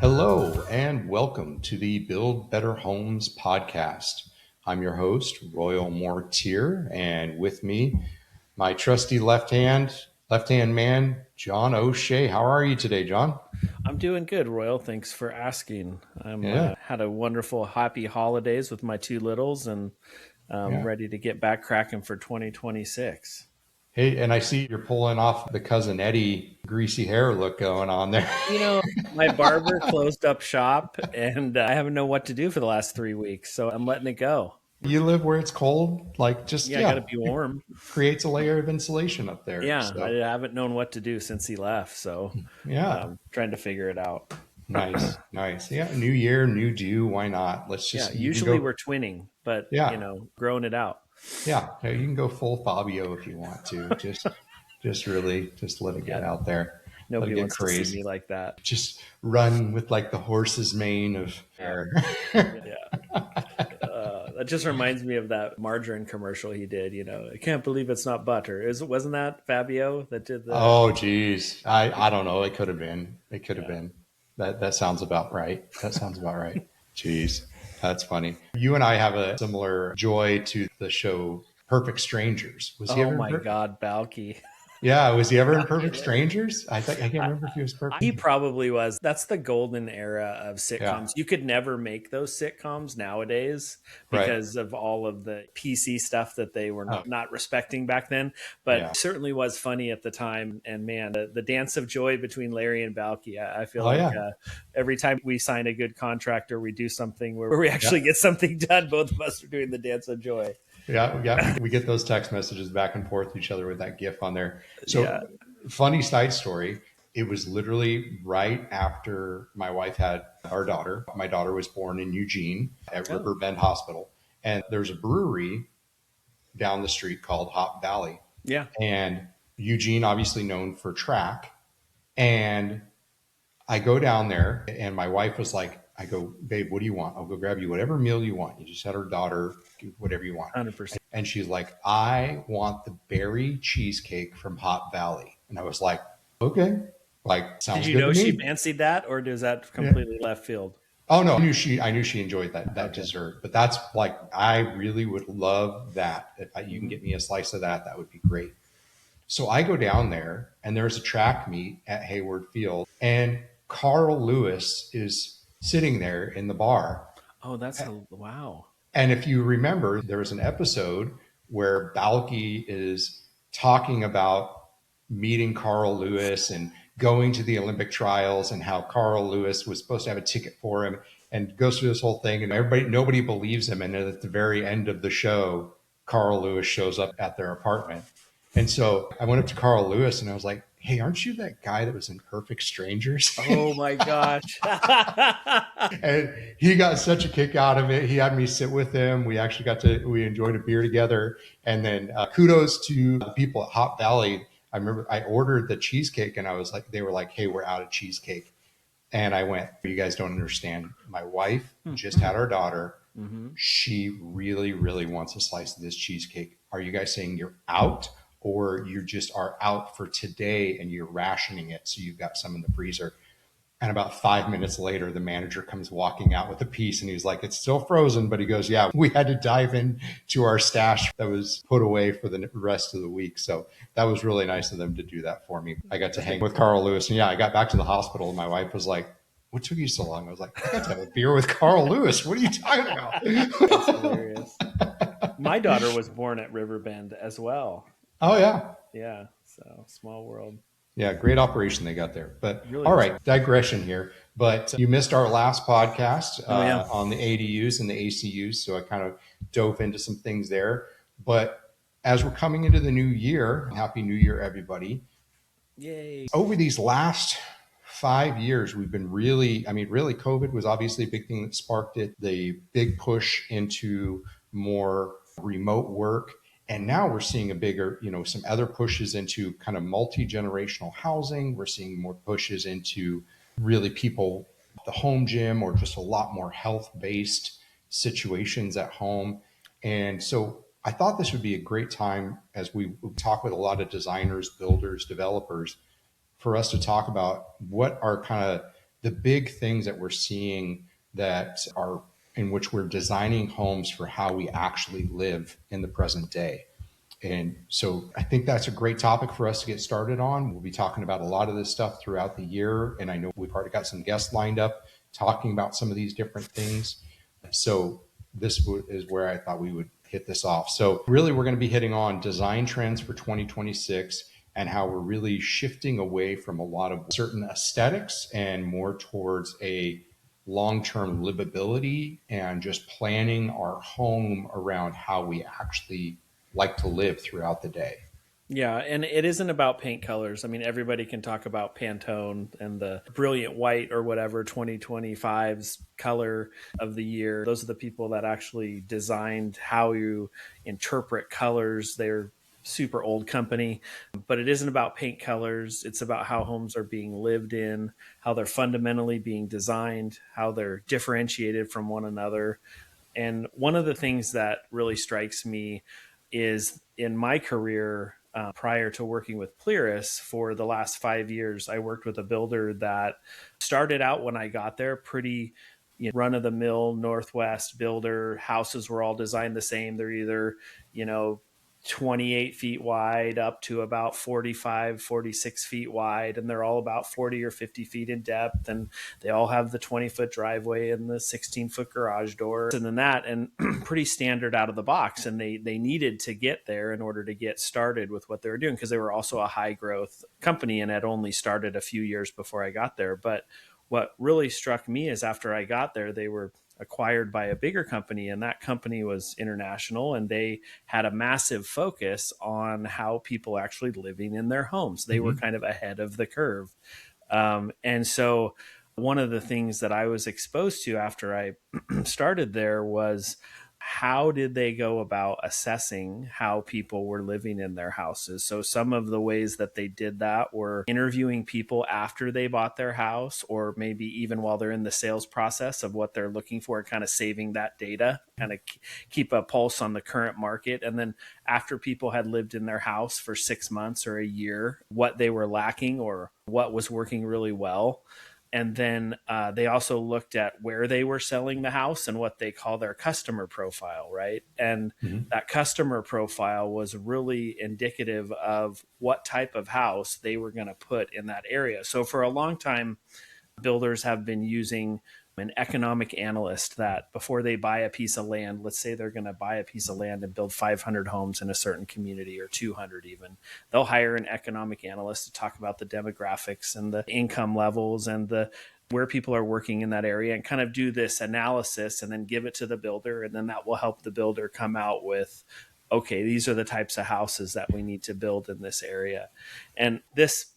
Hello and welcome to the Build Better Homes podcast. I'm your host, Royal Mortier, and with me, my trusty left-hand man, John O'Shea. How are you today, John? I'm doing good, Royal. Thanks for asking. I'm Yeah. had a wonderful, happy holidays with my two littles, and Yeah. ready to get back cracking for 2026. Hey, and I see you're pulling off the Cousin Eddie greasy hair look going on there. You know, my barber closed up shop, and I haven't known what to do for the last 3 weeks, so I'm letting it go. You live where it's cold, like just, Yeah, I got to yeah, be warm. creates a layer of insulation up there. Yeah, I So, haven't known what to do since he left, so yeah. trying to figure it out. Nice, nice. Yeah, new year, new you. Why not? Let's Yeah, just, you can usually go, we're twinning, but yeah, growing it out. yeah. You can go full Fabio if you want to. Just really, just let it get Yeah, out there. Let it nobody get wants to see crazy. me like that. Just run with like the horse's mane of Yeah, hair. yeah. That just reminds me of that margarine commercial he did. I can't believe it's not butter. Wasn't that Fabio that did the? Oh, geez. I don't know. It could have been. It could have Yeah. been. That sounds about right. That sounds about right. Jeez, that's funny. You and I have a similar joy to the show Perfect Strangers. Was he Oh ever in my God, Balky. Yeah, was he ever in Perfect Strangers? I can't remember if he was He perfect. probably was. That's the golden era of Yeah, sitcoms. You could never make those sitcoms nowadays right. because of all of the PC stuff that they were Oh, not respecting back then. yeah. But certainly was funny at the time. And man, the dance of joy between Larry and Balky, I feel Oh, like yeah. every time we sign a good contract or we do something where we Yeah. actually get something done, both of us are doing the dance of joy. Yeah. Yeah. We get those text messages back and forth to each other with that GIF on there. Yeah. So, funny side story. It was literally right after my wife had our daughter. My daughter was born in Eugene at Oh, Riverbend Hospital. And there's a brewery down the street called Hop Valley. yeah. And Eugene, obviously known for track. And I go down there and my wife was like, I go, babe, what do you want? I'll go grab you whatever meal you want. You just had her daughter, whatever you want. 100%. And she's like, I want the berry cheesecake from Hot Valley. And I was like, okay, like Did sounds you good know to she me. fancied that, or does that Yeah. completely left field? Oh no, I knew she enjoyed that Okay. dessert. But that's like, I really would love that. If you can Mhm. get me a slice of that, that would be great. So I go down there and there's a track meet at Hayward Field and Carl Lewis is sitting there in the bar. Oh, wow. And if you remember, there was an episode where Balky is talking about meeting Carl Lewis and going to the Olympic trials and how Carl Lewis was supposed to have a ticket for him and goes through this whole thing and nobody believes him. And then at the very end of the show, Carl Lewis shows up at their apartment. And so I went up to Carl Lewis and I was like, hey, aren't you that guy that was in Perfect Strangers? Oh my gosh. And he got such a kick out of it. He had me sit with him. We enjoyed a beer together. And then kudos to the people at Hop Valley. I remember I ordered the cheesecake and I was like, they were like, hey, we're out of cheesecake. And I went, you guys don't understand. My wife just had our daughter. Mm-hmm. She really, really wants a slice of this cheesecake. Are you guys saying you're out or you just are out for today and you're rationing it? So you've got some in the freezer. And about 5 minutes later, the manager comes walking out with a piece and he's like, it's still frozen. But he goes, yeah, we had to dive into our stash that was put away for the rest of the week. So that was really nice of them to do that for me. I got to hang with Carl Lewis. And yeah, I got back to the hospital and my wife was like, what took you so long? I was like, I got to have a beer with Carl Lewis. What are you talking about? That's hilarious. My daughter was born at Riverbend as well. Oh, yeah. Yeah. So small world. Yeah, great operation they got there. But Really all was. right, digression here. But you missed our last podcast Yeah. on the ADUs and the ACUs. So I kind of dove into some things there. But as we're coming into the new year, Happy New Year, everybody. Yay. Over these last 5 years, we've been really, COVID was obviously a big thing that sparked it, the big push into more remote work. And now we're seeing a bigger, some other pushes into kind of multi-generational housing. We're seeing more pushes into really people, the home gym, or just a lot more health-based situations at home. And so I thought this would be a great time as we talk with a lot of designers, builders, developers, for us to talk about what are kind of the big things that we're seeing that are in which we're designing homes for how we actually live in the present day. And so I think that's a great topic for us to get started on. We'll be talking about a lot of this stuff throughout the year. And I know we've already got some guests lined up talking about some of these different things. So this is where I thought we would hit this off. So really, we're going to be hitting on design trends for 2026 and how we're really shifting away from a lot of certain aesthetics and more towards a long-term livability and just planning our home around how we actually like to live throughout the day. Yeah, and it isn't about paint colors. I mean, everybody can talk about Pantone and the brilliant white or whatever 2025's color of the year. Those are the people that actually designed how you interpret colors. They're super old company, but it isn't about paint colors. It's about how homes are being lived in, how they're fundamentally being designed, how they're differentiated from one another. And one of the things that really strikes me is in my career, prior to working with PLIRIS for the last 5 years, I worked with a builder that started out when I got there pretty run of the mill Northwest builder. Houses were all designed the same. They're either, 28 feet wide up to about 45, 46 feet wide. And they're all about 40 or 50 feet in depth. And they all have the 20-foot driveway and the 16-foot garage door. And then that, and pretty standard out of the box. And they needed to get there in order to get started with what they were doing, because they were also a high growth company and had only started a few years before I got there. But what really struck me is after I got there, they were acquired by a bigger company, and that company was international, and they had a massive focus on how people actually living in their homes. They were kind of ahead of the curve. And so one of the things that I was exposed to after I started there was, how did they go about assessing how people were living in their houses? So some of the ways that they did that were interviewing people after they bought their house, or maybe even while they're in the sales process of what they're looking for, and kind of saving that data, kind of keep a pulse on the current market. And then after people had lived in their house for 6 months or a year, what they were lacking or what was working really well. And then they also looked at where they were selling the house and what they call their customer profile, right? And that customer profile was really indicative of what type of house they were going to put in that area. So for a long time, builders have been using an economic analyst that before they buy a piece of land, let's say they're going to buy a piece of land and build 500 homes in a certain community, or 200 even, they'll hire an economic analyst to talk about the demographics and the income levels and the where people are working in that area, and kind of do this analysis and then give it to the builder. And then that will help the builder come out with, okay, these are the types of houses that we need to build in this area. And this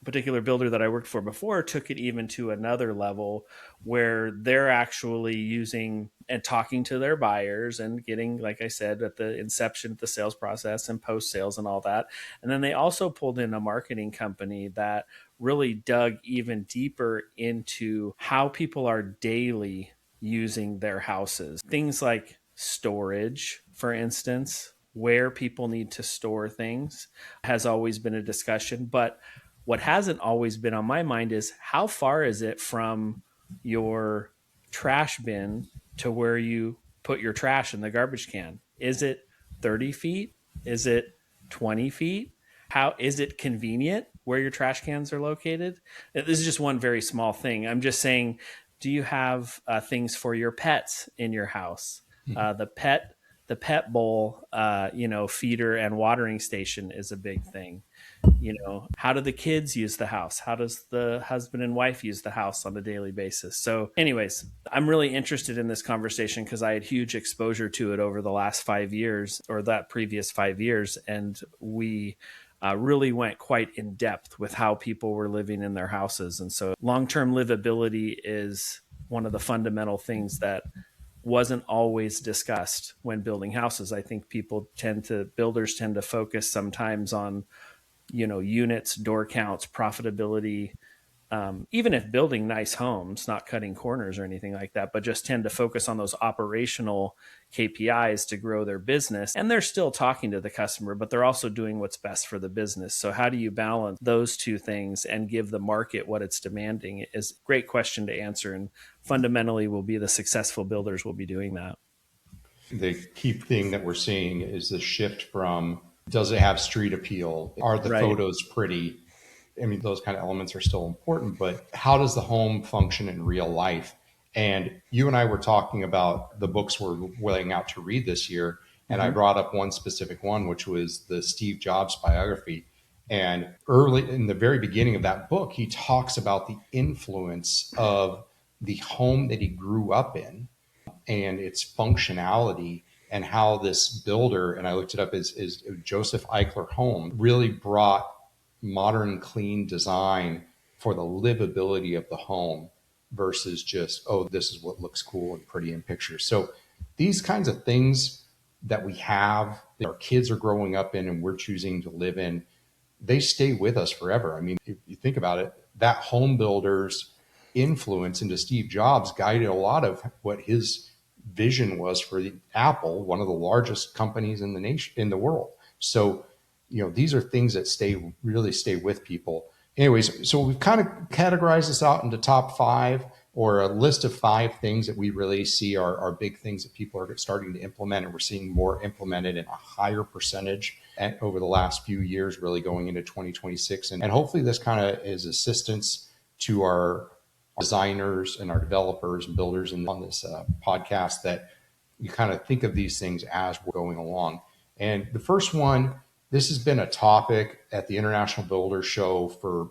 particular builder that I worked for before took it even to another level, where they're actually using and talking to their buyers and getting, like I said, at the inception, the sales process and post sales and all that. And then they also pulled in a marketing company that really dug even deeper into how people are daily using their houses. Things like storage, for instance, where people need to store things has always been a discussion. But what hasn't always been on my mind is, how far is it from your trash bin to where you put your trash in the garbage can? Is it 30 feet? Is it 20 feet? How is it convenient where your trash cans are located? This is just one very small thing. I'm just saying, do you have things for your pets in your house? The pet bowl, feeder and watering station is a big thing. How do the kids use the house? How does the husband and wife use the house on a daily basis? So anyways, I'm really interested in this conversation because I had huge exposure to it over the last 5 years, or that previous 5 years. And we really went quite in depth with how people were living in their houses. And so long-term livability is one of the fundamental things that wasn't always discussed when building houses. I think builders tend to focus sometimes on units, door counts, profitability, even if building nice homes, not cutting corners or anything like that, but just tend to focus on those operational KPIs to grow their business. And they're still talking to the customer, but they're also doing what's best for the business. So how do you balance those two things and give the market what it's demanding is a great question to answer. And fundamentally will be the successful builders will be doing that. The key thing that we're seeing is the shift from, does it have street appeal? Are the Right. photos pretty? I mean, those kind of elements are still important, but how does the home function in real life? And you and I were talking about the books we're willing out to read this year. And I Mm-hmm. brought up one specific one, which was the Steve Jobs biography. And early in the very beginning of that book, he talks about the influence of the home that he grew up in and its functionality, and how this builder, and I looked it up, is Joseph Eichler Home, really brought modern clean design for the livability of the home versus just, oh, this is what looks cool and pretty in pictures. So these kinds of things that we have, that our kids are growing up in and we're choosing to live in, they stay with us forever. I mean, if you think about it, that home builder's influence into Steve Jobs guided a lot of what his vision was for Apple, one of the largest companies in the nation, in the world. So, these are things that really stay with people. Anyways, so we've kind of categorized this out into top five, or a list of five things that we really see are big things that people are starting to implement, and we're seeing more implemented in a higher percentage over the last few years, really going into 2026. And hopefully this kind of is assistance to our designers and our developers and builders on this podcast, that you kind of think of these things as we're going along. And the first one, this has been a topic at the International Builder Show for,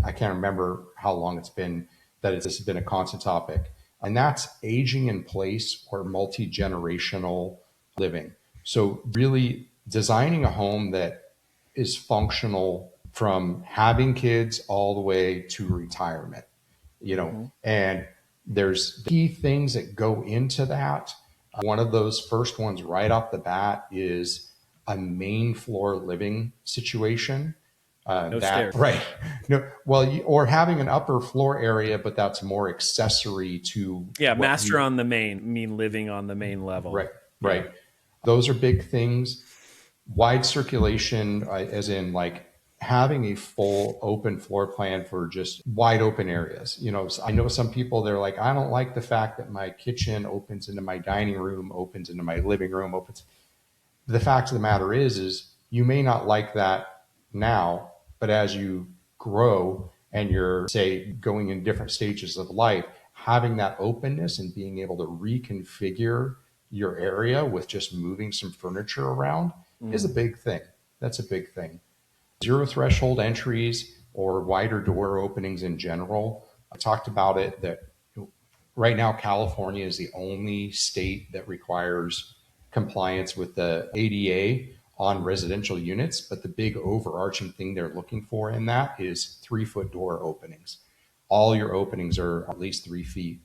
I can't remember how long it's been that this has been a constant topic. And that's aging in place or multi-generational living. So really designing a home that is functional from having kids all the way to retirement, Mm-hmm. and there's key things that go into that. One of those first ones right off the bat is a main floor living situation. No That stairs. right, no, well, or having an upper floor area, but that's more accessory to Yeah. what Master you. on the main, mean living on the main level. Right, Yeah. right. Those are big things. Wide circulation, as in like having a full open floor plan for just wide open areas. I know some people, they're like, I don't like the fact that my kitchen opens into my dining room, opens into my living room, opens. The fact of the matter is you may not like that now, but as you grow and you're, say, going in different stages of life, having that openness and being able to reconfigure your area with just moving some furniture around is a Mm. big thing. That's a big thing. Zero threshold entries or wider door openings in general. I talked about it that right now California is the only state that requires compliance with the ADA on residential units, but the big overarching thing they're looking for in that is 3-foot door openings. All your openings are at least 3 feet.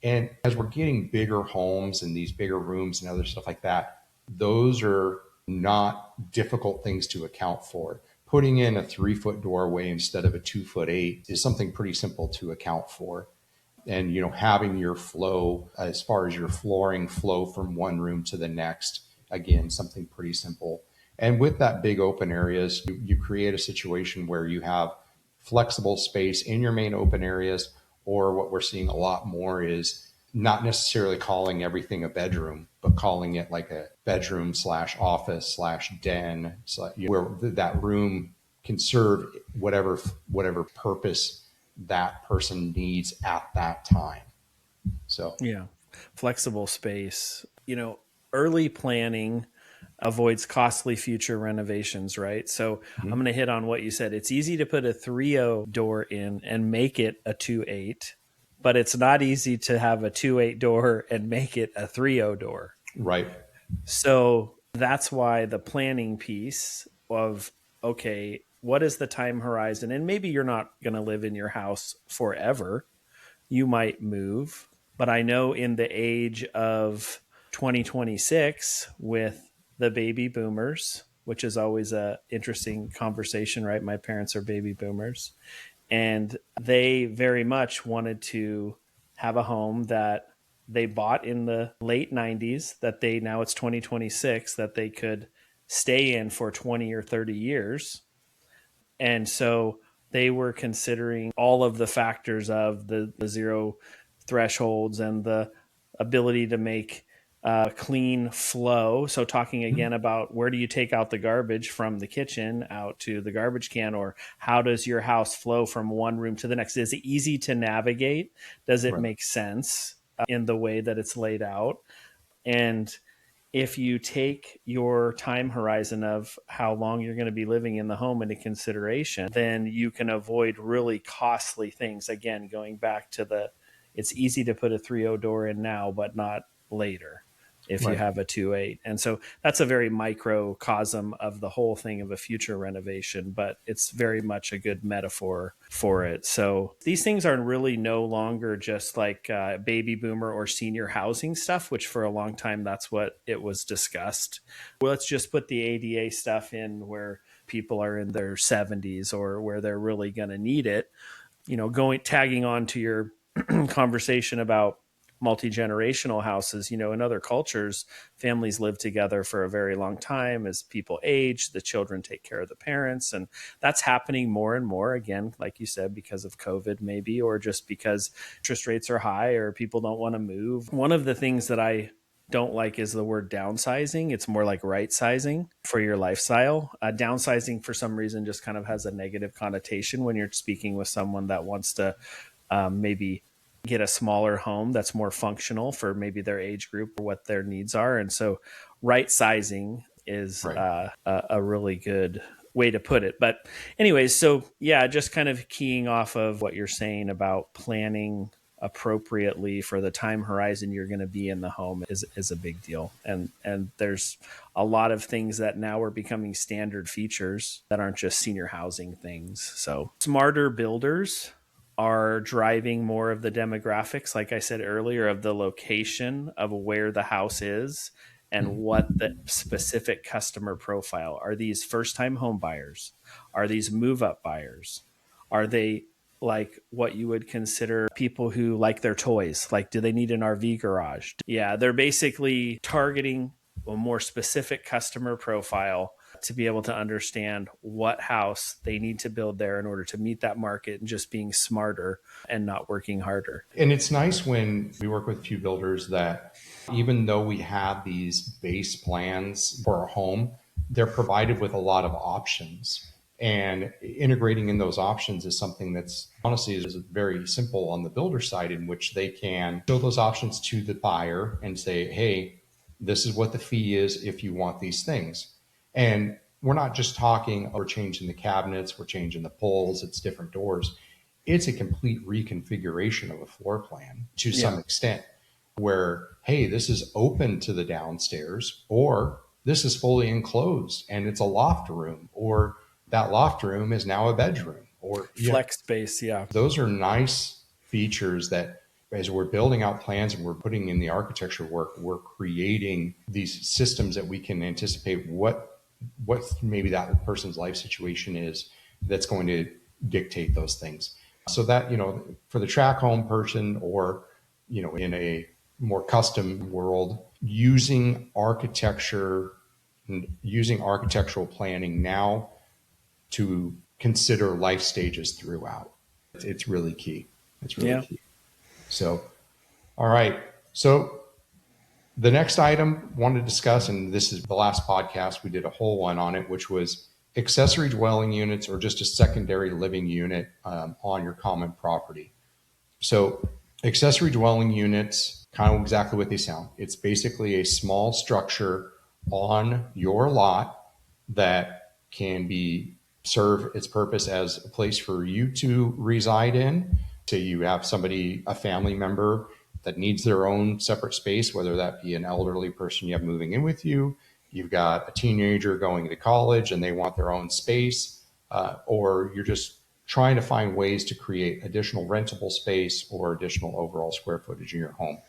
And as we're getting bigger homes and these bigger rooms and other stuff like that, those are not difficult things to account for. Putting in a 3-foot doorway instead of a 2'8" is something pretty simple to account for. And having your flow, as far as your flooring flow from one room to the next, again, something pretty simple. And with that big open areas, you create a situation where you have flexible space in your main open areas, or what we're seeing a lot more is not necessarily calling everything a bedroom, but calling it like a bedroom slash office slash den, where that room can serve whatever purpose that person needs at that time. So Yeah. Flexible space. Early planning avoids costly future renovations, right? So I'm going to hit on what you said. It's easy to put a 3.0 door in and make it a 2.8, but it's not easy to have a 2.8 door and make it a 3.0 door. right, So that's why the planning piece of, okay, what is the time horizon? And maybe you're not going to live in your house forever. You might move. But I know in the age of 2026 with the baby boomers, which is always a interesting conversation, right? My parents are baby boomers. And they very much wanted to have a home that they bought in the late 90s, that now it's 2026, that they could stay in for 20 or 30 years. And so they were considering all of the factors of the zero thresholds and the ability to make clean flow. So talking again about where do you take out the garbage from the kitchen out to the garbage can, or how does your house flow from one room to the next? Is it easy to navigate? Does it Right. make sense in the way that it's laid out? And if you take your time horizon of how long you're going to be living in the home into consideration, then you can avoid really costly things. Again, going back to it's easy to put a 3.0 door in now, but not later if you Right. have a 2.8. And so that's a very microcosm of the whole thing of a future renovation, but it's very much a good metaphor for it. So these things are really no longer just like baby boomer or senior housing stuff, which for a long time, that's what it was discussed. Well, let's just put the ADA stuff in where people are in their 70s or where they're really going to need it. Tagging on to your conversation about multi-generational houses, in other cultures, families live together for a very long time. As people age, the children take care of the parents, and that's happening more and more, again, like you said, because of COVID maybe, or just because interest rates are high or people don't want to move. One of the things that I don't like is the word downsizing. It's more like right sizing for your lifestyle. Downsizing for some reason just kind of has a negative connotation when you're speaking with someone that wants to maybe get a smaller home that's more functional for maybe their age group or what their needs are. And so right sizing is Right. a really good way to put it. But anyways, so yeah, just kind of keying off of what you're saying about planning appropriately for the time horizon you're going to be in the home is a big deal. And there's a lot of things that now are becoming standard features that aren't just senior housing things. So smarter builders are driving more of the demographics, like I said earlier, of the location of where the house is and what the specific customer profile. Are these first-time home buyers? Are these move-up buyers? Are they like what you would consider people who like their toys? Like, do they need an RV garage? Yeah, they're basically targeting a more specific customer profile to be able to understand what house they need to build there in order to meet that market, and just being smarter and not working harder. And it's nice when we work with a few builders that even though we have these base plans for our home, they're provided with a lot of options. And integrating in those options is something that's honestly is very simple on the builder side, in which they can show those options to the buyer and say, hey, this is what the fee is if you want these things. And we're not just talking, we're changing the cabinets, we're changing the pulls, it's different doors. It's a complete reconfiguration of a floor plan to some extent, where, hey, this is open to the downstairs, or this is fully enclosed and it's a loft room, or that loft room is now a bedroom, or Flex space, yeah. those are nice features that as we're building out plans and we're putting in the architecture work, we're creating these systems that we can anticipate what maybe that person's life situation is that's going to dictate those things. So that, for the track home person, or, in a more custom world, using architecture and using architectural planning now to consider life stages throughout. It's really key. It's really Yeah. key. So, all right. So the next item I wanted to discuss, and this is the last podcast, we did a whole one on it, which was accessory dwelling units, or just a secondary living unit on your common property. So accessory dwelling units, kind of exactly what they sound. It's basically a small structure on your lot that can serve its purpose as a place for you to reside in. Say you have somebody, a family member that needs their own separate space, whether that be an elderly person you have moving in with you, you've got a teenager going to college and they want their own space, or you're just trying to find ways to create additional rentable space or additional overall square footage in your home.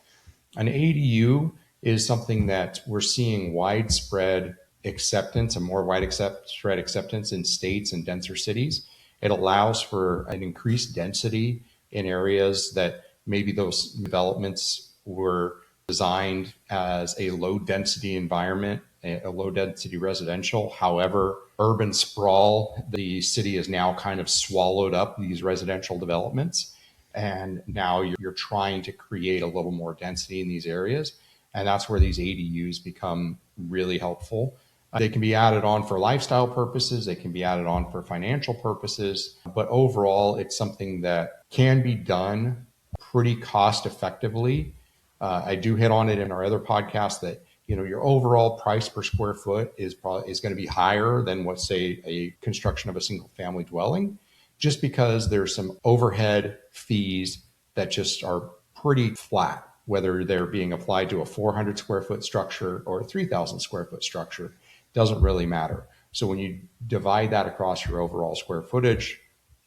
An ADU is something that we're seeing widespread acceptance, a more widespread acceptance in states and denser cities. It allows for an increased density in areas that maybe those developments were designed as a low density environment, a low density residential. However, urban sprawl, the city has now kind of swallowed up these residential developments. And now you're trying to create a little more density in these areas. And that's where these ADUs become really helpful. They can be added on for lifestyle purposes. They can be added on for financial purposes. But overall, it's something that can be done pretty cost effectively. I do hit on it in our other podcast that your overall price per square foot is going to be higher than what, say, a construction of a single family dwelling, just because there's some overhead fees that just are pretty flat, whether they're being applied to a 400 square foot structure or a 3,000 square foot structure, doesn't really matter. So when you divide that across your overall square footage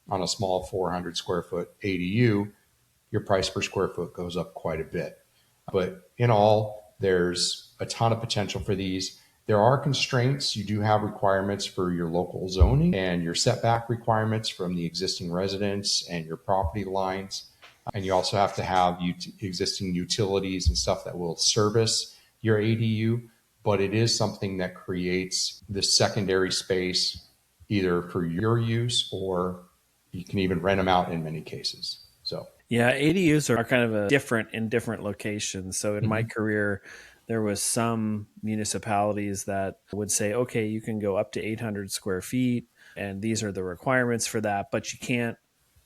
on a small 400 square foot ADU, your price per square foot goes up quite a bit. But in all, there's a ton of potential for these. There are constraints. You do have requirements for your local zoning and your setback requirements from the existing residents and your property lines. And you also have to have existing utilities and stuff that will service your ADU. But it is something that creates this secondary space either for your use, or you can even rent them out in many cases. So yeah, ADUs are kind of different in different locations. So in my career, there was some municipalities that would say, okay, you can go up to 800 square feet, and these are the requirements for that, but you can't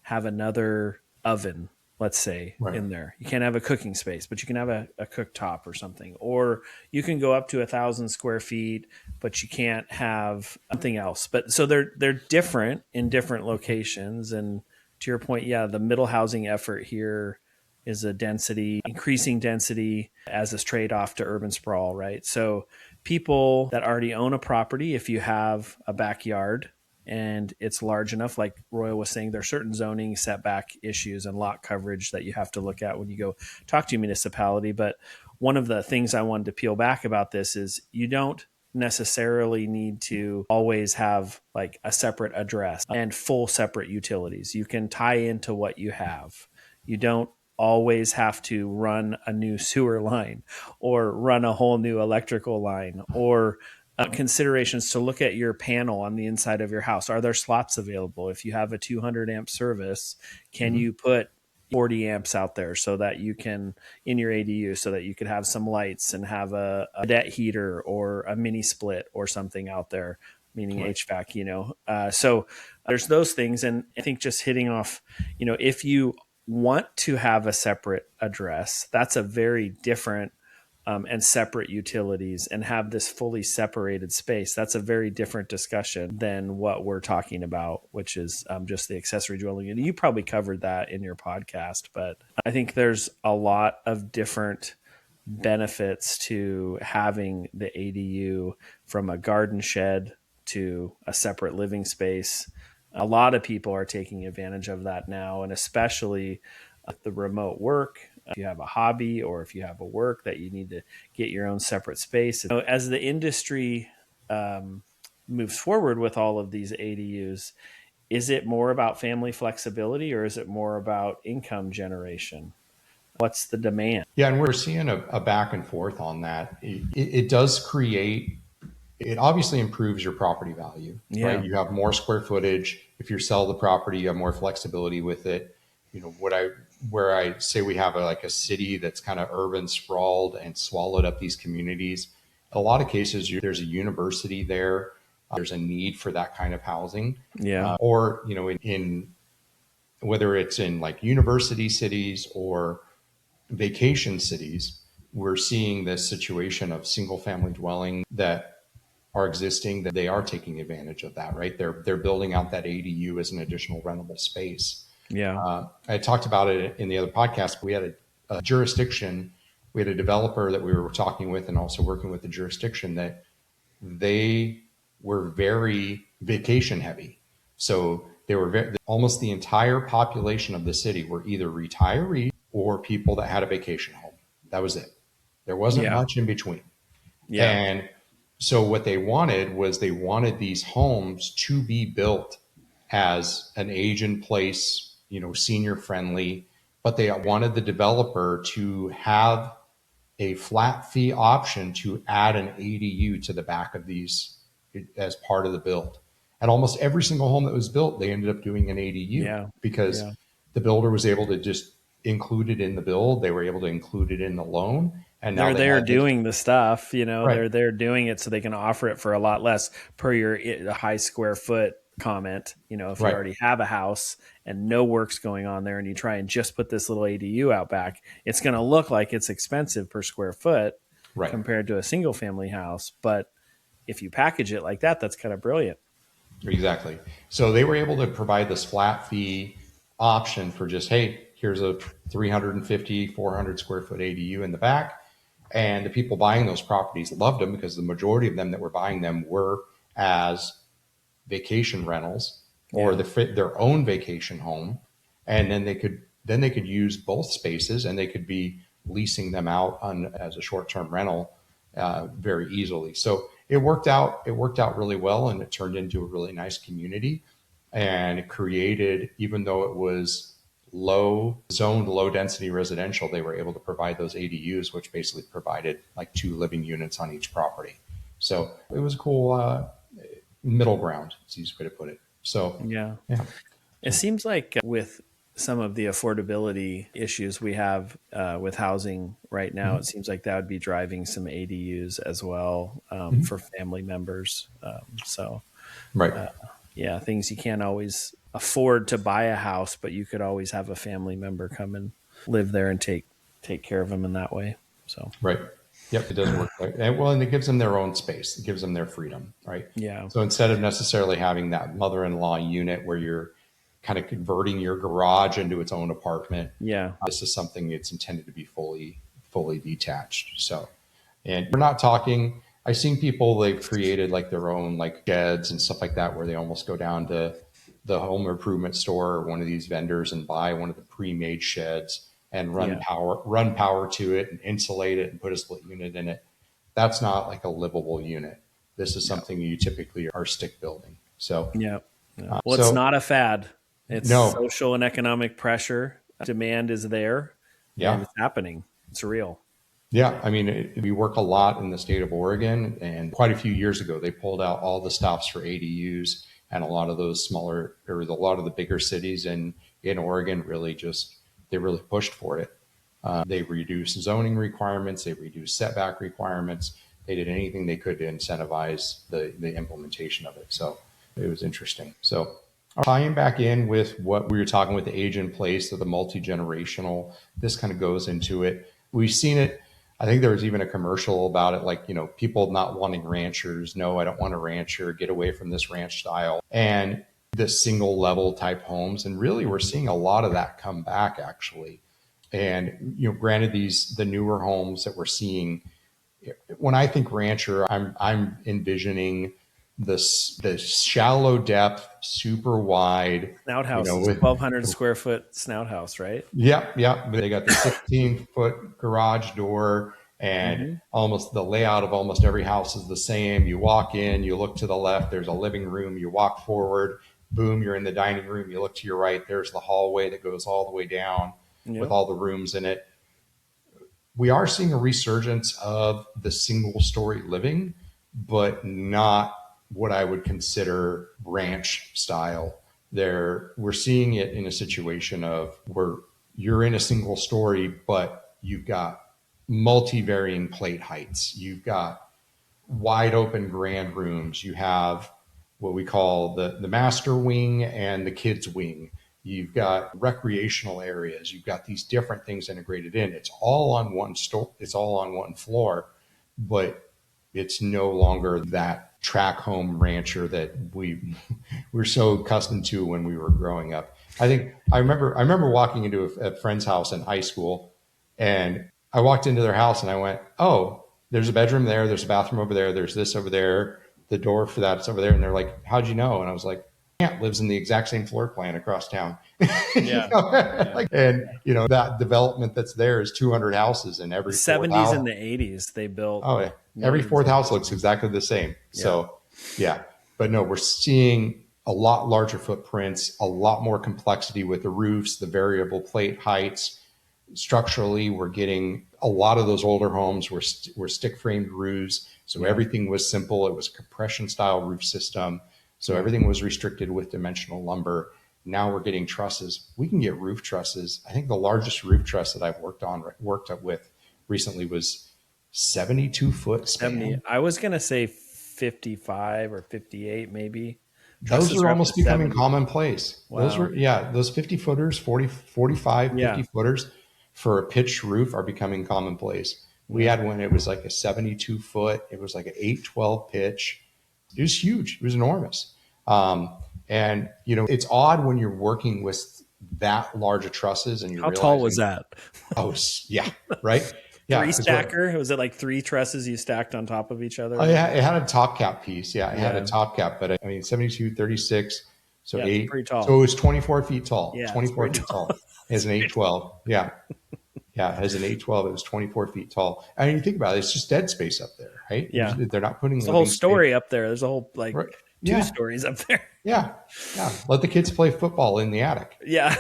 have another oven, let's say, right. in there. You can't have a cooking space, but you can have a cooktop or something. Or you can go up to 1,000 square feet, but you can't have something else. But so they're different in different locations. And to your point, yeah, the middle housing effort here is increasing density as a trade-off to urban sprawl, right? So people that already own a property, if you have a backyard and it's large enough, like Royal was saying, there are certain zoning setback issues and lot coverage that you have to look at when you go talk to a municipality. But one of the things I wanted to peel back about this is you don't necessarily need to always have like a separate address and full separate utilities. You can tie into what you have. You don't always have to run a new sewer line or run a whole new electrical line, or considerations to look at your panel on the inside of your house. Are there slots available? If you have a 200 amp service, can you put 40 amps out there so that you can, in your ADU, so that you could have some lights and have a net heater or a mini split or something out there, meaning Right. HVAC, so there's those things. And I think just hitting off, if you want to have a separate address, that's a very different and separate utilities, and have this fully separated space. That's a very different discussion than what we're talking about, which is just the accessory dwelling. And you probably covered that in your podcast, but I think there's a lot of different benefits to having the ADU, from a garden shed to a separate living space. A lot of people are taking advantage of that now, and especially the remote work. If you have a hobby or if you have a work that you need to get your own separate space. As the industry moves forward with all of these ADUs, is it more about family flexibility, or is it more about income generation? What's the demand? Yeah, and we're seeing a back and forth on that. It does create, it obviously improves your property value, right? Yeah. You have more square footage. If you sell the property, you have more flexibility with it. Where I say we have like a city that's kind of urban sprawled and swallowed up these communities. In a lot of cases, there's a university there. There's a need for that kind of housing. Yeah. Or, in whether it's in like university cities or vacation cities, we're seeing this situation of single family dwelling that are existing, that they are taking advantage of that, right? They're building out that ADU as an additional rentable space. Yeah. I talked about it in the other podcast. We had a jurisdiction, we had a developer that we were talking with and also working with the jurisdiction, that they were very vacation heavy. So they were almost the entire population of the city were either retirees or people that had a vacation home. That was it. There wasn't Yeah. much in between. Yeah. And so what they wanted was, they wanted these homes to be built as an age in place, senior friendly, but they wanted the developer to have a flat fee option to add an ADU to the back of these as part of the build. And almost every single home that was built, they ended up doing an ADU Yeah. because Yeah. the builder was able to just include it in the build. They were able to include it in the loan. And now They're they there had this. doing the stuff, Right. they're there doing it so they can offer it for a lot less per your high square foot comment. If you Right. already have a house and no work's going on there and you try and just put this little ADU out back, it's going to look like it's expensive per square foot Right. compared to a single family house. But if you package it like that, that's kind of brilliant. Exactly. So they were able to provide this flat fee option for just, hey, here's a 350, 400 square foot ADU in the back. And the people buying those properties loved them because the majority of them that were buying them were as vacation rentals or Yeah. their own vacation home. And then they could use both spaces and they could be leasing them out as a short-term rental very easily. So it worked out. It worked out really well, and it turned into a really nice community. And it created, even though it was low density residential, they were able to provide those ADUs, which basically provided like 2 living units on each property. So it was a cool middle ground. It's the easiest way to put it. So Yeah. yeah, It seems like with some of the affordability issues we have with housing right now, it seems like that would be driving some ADUs as well for family members. right. Yeah, things you can't always afford to buy a house, but you could always have a family member come and live there and take care of them in that way. So Right. Yep, it does work. And it gives them their own space. It gives them their freedom, right? yeah, So instead of necessarily having that mother-in-law unit where you're kind of converting your garage into its own apartment, yeah, this is something it's intended to be fully detached. So, and we're not talking. I've seen people, they've created like their own like sheds and stuff like that, where they almost go down to the home improvement store or one of these vendors and buy one of the pre-made sheds and yeah, run power to it and insulate it and put a split unit in it. That's not like a livable unit. This is yeah, something you typically are stick building. So, yeah. Yeah. Well, it's so not a fad. It's no, social and economic pressure. Demand is there, and yeah, it's happening. It's real. yeah. I mean, we work a lot in the state of Oregon, and quite a few years ago, they pulled out all the stops for ADUs, and a lot of those smaller or a lot of the bigger cities in Oregon they really pushed for it. They reduced zoning requirements, they reduced setback requirements. They did anything they could to incentivize the implementation of it. So it was interesting. So tying back in with what we were talking with the age in place of the multi-generational, this kind of goes into it. We've seen it. I think there was even a commercial about it, like, people not wanting ranchers. No, I don't want a rancher. Get away from this ranch style. And the single level type homes. And really, we're seeing a lot of that come back actually. And granted, the newer homes that we're seeing, when I think rancher, I'm envisioning the shallow depth, super wide, Snout houses, with 1,200 square foot snout house, right? yeah. They got the 16-foot garage door, and Mm-hmm. almost the layout of almost every house is the same. You walk in, you look to the left, there's a living room. You walk forward, boom, you're in the dining room. You look to your right, there's the hallway that goes all the way down with Yep. all the rooms in it. We are seeing a resurgence of the single story living, but not what I would consider ranch style. We're seeing it in a situation of where you're in a single story, but you've got multi-varying plate heights. You've got wide open grand rooms. You have what we call the master wing and the kids wing. You've got recreational areas. You've got these different things integrated in. It's all on one store. It's all on one floor, but it's no longer that track home rancher that we're so accustomed to when we were growing up. I remember walking into a friend's house in high school, and I walked into their house and I went, "Oh, there's a bedroom there. There's a bathroom over there. There's this over there. The door for that's over there." And they're like, "How'd you know?" And I was like, "Aunt lives in the exact same floor plan across town." Yeah. Yeah. That development that's there is 200 houses, and The every fourth 70s and house. the 80s, they built Oh yeah, every millions fourth of house looks houses. exactly the same. Yeah. So yeah, but no, we're seeing a lot larger footprints, a lot more complexity with the roofs, the variable plate heights. Structurally, we're getting a lot of those older homes were stick framed roofs. So everything was simple. It was a compression style roof system. So everything was restricted with dimensional lumber. Now we're getting trusses. We can get roof trusses. I think the largest roof truss that I've worked up with recently was 72-foot span. 70. I was going to say 55 or 58, maybe. Those Trusses are are up almost to becoming 70. commonplace. Wow. Those were, those 50 footers, 40, 45, Yeah. 50 footers for a pitched roof are becoming commonplace. We had one, it was like a 72 foot, it was like an 812 pitch. It was huge. It was enormous. And it's odd when you're working with that large of trusses and you're How realizing, tall was that? oh yeah, right. Yeah. Three stacker? Was it like three trusses you stacked on top of each other? Oh, yeah, it had a top cap piece. Yeah, it had a top cap, but I mean, 72, 36, so Yeah, eight. pretty tall. So it was 24 feet tall. Yeah, 24 feet tall as an 812. Yeah. Yeah, as an 812, it was 24 feet tall. I mean, you think about it, it's just dead space up there, right? Yeah. They're not putting There's a whole living story space. up there. There's a whole like Right. two Yeah. stories up there. Yeah. Yeah. Let the kids play football in the attic. Yeah.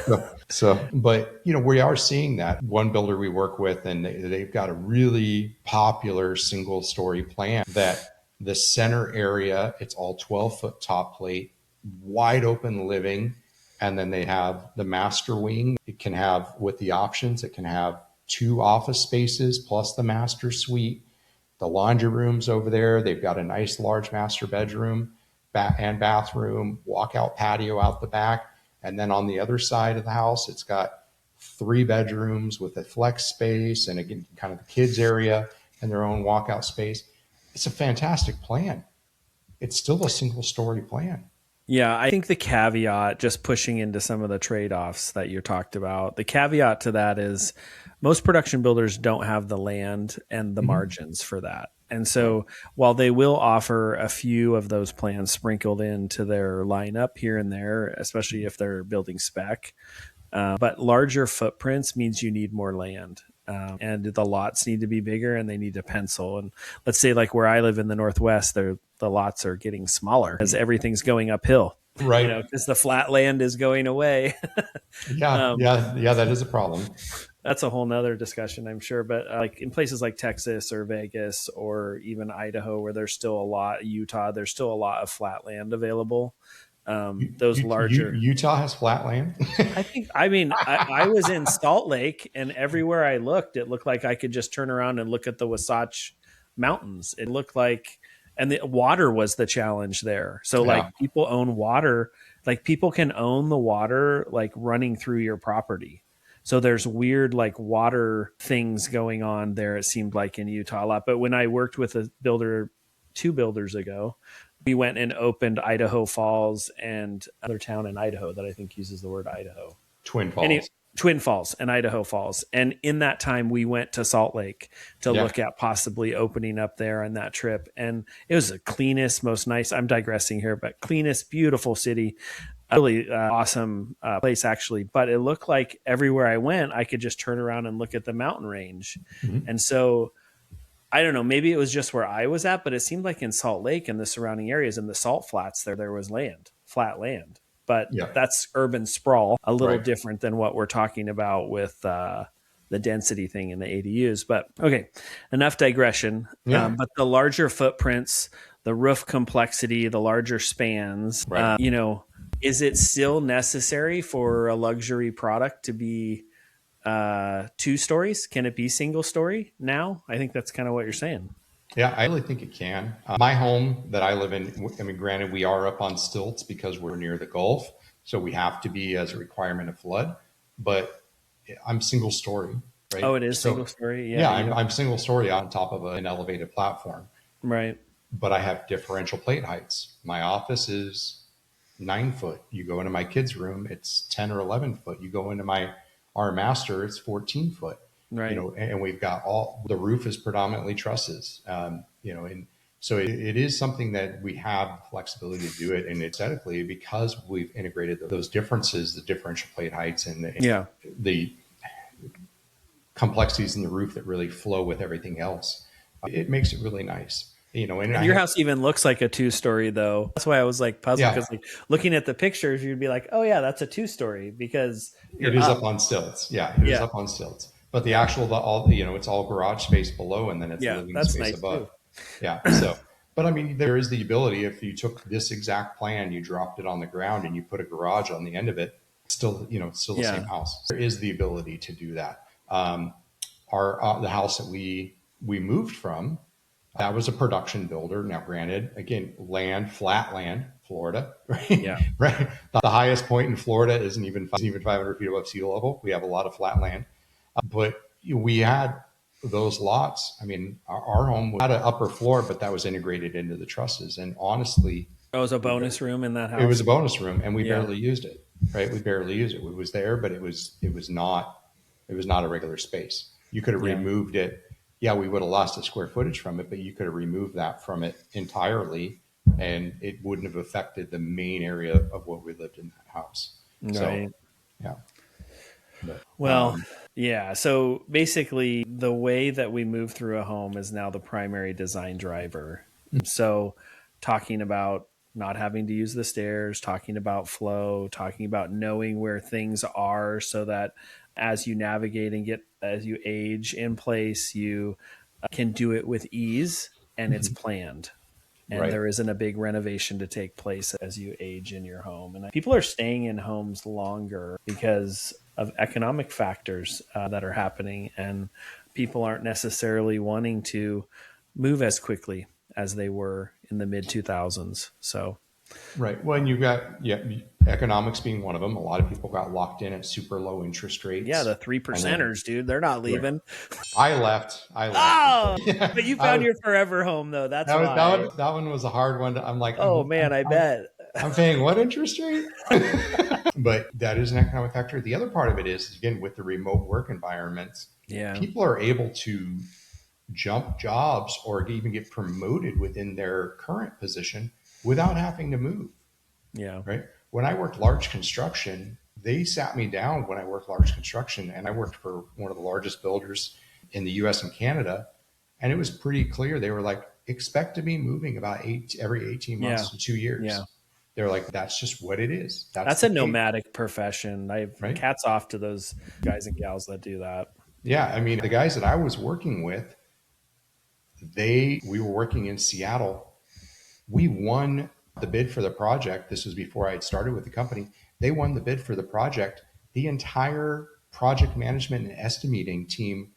But we are seeing that. One builder we work with, and they've got a really popular single story plan that the center area, it's all 12-foot top plate, wide open living. And then they have the master wing. It can have, with the options, it can have 2 office spaces plus the master suite. The laundry room's over there. They've got a nice large master bedroom and bathroom, walkout patio out the back. And then on the other side of the house, it's got 3 bedrooms with a flex space and again, kind of the kids area and their own walkout space. It's a fantastic plan. It's still a single story plan. Yeah, I think the caveat, just pushing into some of the trade-offs that you talked about, the caveat to that is most production builders don't have the land and the margins for that. And so while they will offer a few of those plans sprinkled into their lineup here and there, especially if they're building spec, but larger footprints means you need more land. And the lots need to be bigger and they need to pencil. And let's say like where I live in the Northwest, the lots are getting smaller as everything's going uphill. Right. Because the flat land is going away. Yeah, that is a problem. That's a whole nother discussion, I'm sure. But like in places like Texas or Vegas or even Idaho, where there's still a lot, Utah, there's still a lot of flat land available. Those larger Utah has flat land. I was in Salt Lake and everywhere I looked, it looked like I could just turn around and look at the Wasatch Mountains. It looked like, and the water was the challenge there. So like people own water, like people can own the water, like running through your property. So there's weird like water things going on there. It seemed like in Utah a lot. But when I worked with a builder 2 builders ago, we went and opened Idaho Falls and another town in Idaho that I think uses the word Idaho. Twin Falls. Twin Falls and Idaho Falls. And in that time, we went to Salt Lake to look at possibly opening up there on that trip. And it was the cleanest, most nice, I'm digressing here, but cleanest, beautiful city. Really awesome place, actually. But it looked like everywhere I went, I could just turn around and look at the mountain range. And so I don't know, maybe it was just where I was at, but it seemed like in Salt Lake and the surrounding areas and the salt flats there was land, flat land. But that's urban sprawl, a little different than what we're talking about with the density thing in the ADUs. But okay, enough digression. But the larger footprints, the roof complexity, the larger spans, is it still necessary for a luxury product to be 2 stories? Can it be single story now? I think that's kind of what you're saying. Yeah, I really think it can. My home that I live in, I mean, granted, we are up on stilts because we're near the Gulf, so we have to be as a requirement of flood, but I'm single story, right? Oh, it is single story? Yeah, I'm single story on top of an elevated platform. Right. But I have differential plate heights. My office is 9 foot. You go into my kids' room, it's 10 or 11 foot. You go into our master, it's 14 foot. Right. And we've got the roof is predominantly trusses, and so it is something that we have flexibility to do it. And aesthetically, because we've integrated those differences, the differential plate heights and the complexities in the roof that really flow with everything else, it makes it really nice. And And your house even looks like a 2-story though. That's why I was like puzzled, yeah, because like looking at the pictures, you'd be like, oh yeah, that's a 2-story because it you're is up. up on stilts. Yeah, it is Yeah. up on stilts. But the Yeah. actual, it's all garage space below, and then it's Yeah. living That's space nice too. above. Yeah. So, but I mean, there is the ability, if you took this exact plan, you dropped it on the ground and you put a garage on the end of it, still, it's still the Yeah. same house. There is the ability to do that. The house that we moved from, that was a production builder. Now, granted, again, flat land, Florida, right? Yeah. Right. The highest point in Florida isn't even 500 feet above sea level. We have a lot of flat land, but we had those lots. I mean, our home had an upper floor, but that was integrated into the trusses. And honestly, Oh, it was a bonus room in that it was house. a bonus room, and we Yeah. barely used it. Right, we barely used it. It was there, but it was not a regular space. You could have Yeah. removed it. Yeah, we would have lost the square footage from it, but you could have removed that from it entirely, and it wouldn't have affected the main area of what we lived in that house. So, Right. yeah. But, Well, yeah. So basically, the way that we move through a home is now the primary design driver. So, talking about not having to use the stairs, talking about flow, talking about knowing where things are so that as you navigate and as you age in place, you can do it with ease and it's planned. And right. there isn't a big renovation to take place as you age in your home. And people are staying in homes longer because of economic factors that are happening, and people aren't necessarily wanting to move as quickly as they were in the mid 2000s. So, Right. Well, and you've got, economics being one of them. A lot of people got locked in at super low interest yeah, the rates. three And then, percenters, dude, they're not right. leaving. I left. I left. Oh, Yeah, but you found your forever home, though. That's why. that one was a hard one. I'm like, Oh, man, I bet. I'm paying what interest rate? But that is an economic factor. The other part of it is, again, with the remote work environments, Yeah. people are able to jump jobs or even get promoted within their current position without having to move. Yeah. Right. When I worked large construction, they sat me down when I worked large construction, and I worked for one of the largest builders in the US and Canada. And it was pretty clear. They were like, expect to be moving about every 18 Yeah. months to 2 years. Yeah. They're like, that's just what it is. That's the a case. nomadic profession. Right. Cats off to those guys and gals that do that. Yeah. I mean, the guys that I was working with, we were working in Seattle. We won the bid for the project. This was before I had started with the company. They won the bid for the project. The entire project management and estimating team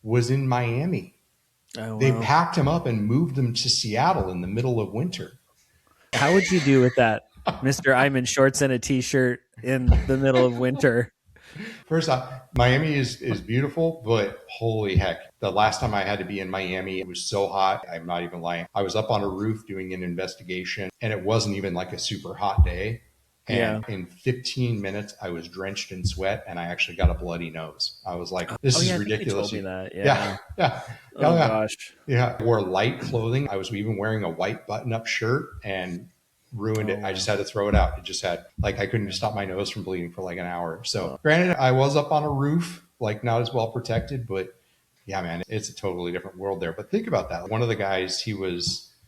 was in Miami. Oh, They wow. packed them up and moved them to Seattle in the middle of winter. How would you do with that, Mr. I'm in shorts and a t-shirt in the middle of winter? First off, Miami is beautiful, but holy heck. The last time I had to be in Miami, it was so hot. I'm not even lying. I was up on a roof doing an investigation, and it wasn't even like a super hot day. And in 15 minutes, I was drenched in sweat, and I actually got a bloody nose. I was like, this is I think ridiculous. you told me that. Yeah. Yeah. Oh, yeah. gosh. Yeah. I wore light clothing. I was even wearing a white button-up shirt and ruined it. I just had to throw it out. It just had, like, I couldn't stop my nose from bleeding for like an hour. So granted, I was up on a roof, like not as well protected, but yeah, man, it's a totally different world there. But think about that. One of the guys, I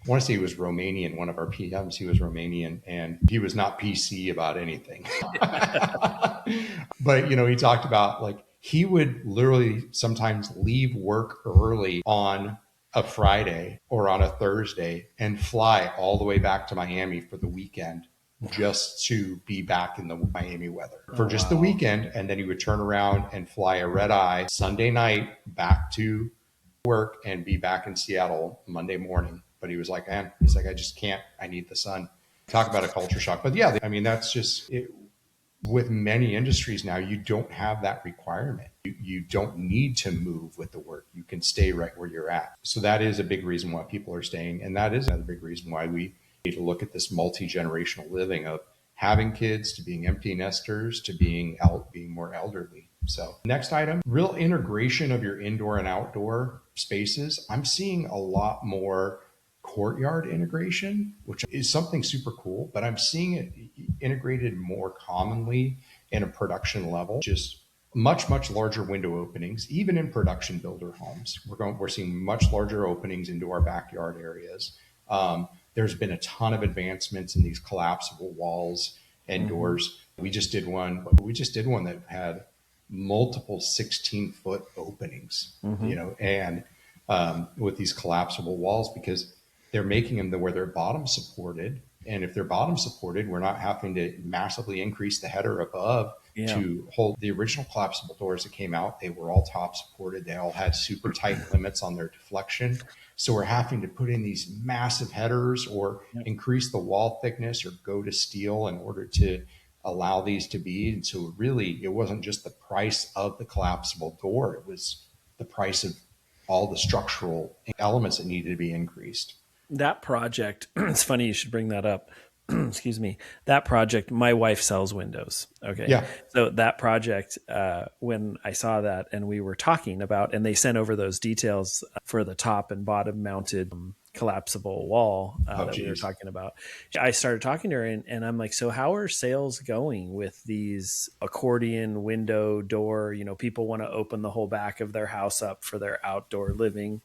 want to say he was Romanian, one of our PMs, he was Romanian, and he was not PC about anything. But, he talked about, like, he would literally sometimes leave work early on a Friday or on a Thursday and fly all the way back to Miami for the weekend just to be back in the Miami weather for just the weekend. And then he would turn around and fly a red eye Sunday night back to work and be back in Seattle Monday morning. But he was like, man, he's like, I just can't. I need the sun. Talk about a culture shock. But yeah, I mean, that's just it. With many industries now, you don't have that requirement. You don't need to move with the work. You can stay right where you're at. So that is a big reason why people are staying. And that is another big reason why we need to look at this multi-generational living of having kids to being empty nesters to being more elderly. So next item, real integration of your indoor and outdoor spaces. I'm seeing a lot more courtyard integration, which is something super cool, but I'm seeing it integrated more commonly in a production level, just much larger window openings, even in production builder homes. We're seeing much larger openings into our backyard areas. There's been a ton of advancements in these collapsible walls and Mm-hmm. doors. We just did one. We just did one that had multiple 16-foot openings, Mm-hmm. and with these collapsible walls, because they're making them where they're bottom supported. And if they're bottom supported, we're not having to massively increase the header above Yeah. to hold. The original collapsible doors that came out, they were all top supported. They all had super tight limits on their deflection. So we're having to put in these massive headers or Yep. increase the wall thickness or go to steel in order to allow these to be. And so really, it wasn't just the price of the collapsible door, it was the price of all the structural elements that needed to be increased. That project, it's funny you should bring that up. Excuse me. That project, my wife sells windows. Okay. Yeah. So that project, when I saw that and we were talking about, and they sent over those details for the top and bottom mounted collapsible wall Oh, that we were geez. talking about, I started talking to her and I'm like, so how are sales going with these accordion window door? People want to open the whole back of their house up for their outdoor living.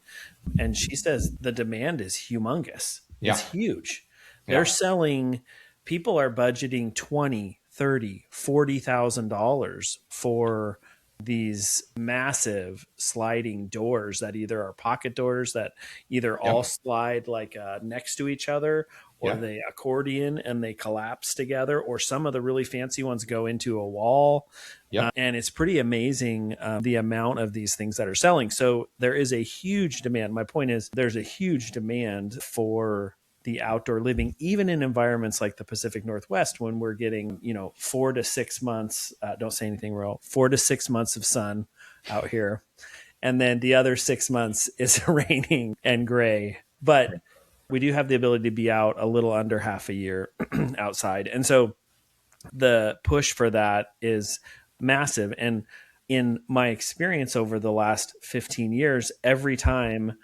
And she says the demand is humongous. Yeah. It's huge. They're Yeah. selling, people are budgeting 20, 30, $40,000 for these massive sliding doors that either are pocket doors that either all Yeah. slide like next to each other, or Yeah. they accordion and they collapse together, or some of the really fancy ones go into a wall. Yep. And it's pretty amazing the amount of these things that are selling. So there is a huge demand. My point is, there's a huge demand for the outdoor living, even in environments like the Pacific Northwest, when we're getting, 4 to 6 months, don't say anything real, 4 to 6 months of sun out here. And then the other 6 months is raining and gray. But we do have the ability to be out a little under half a year outside. And so the push for that is massive. And in my experience over the last 15 years, every time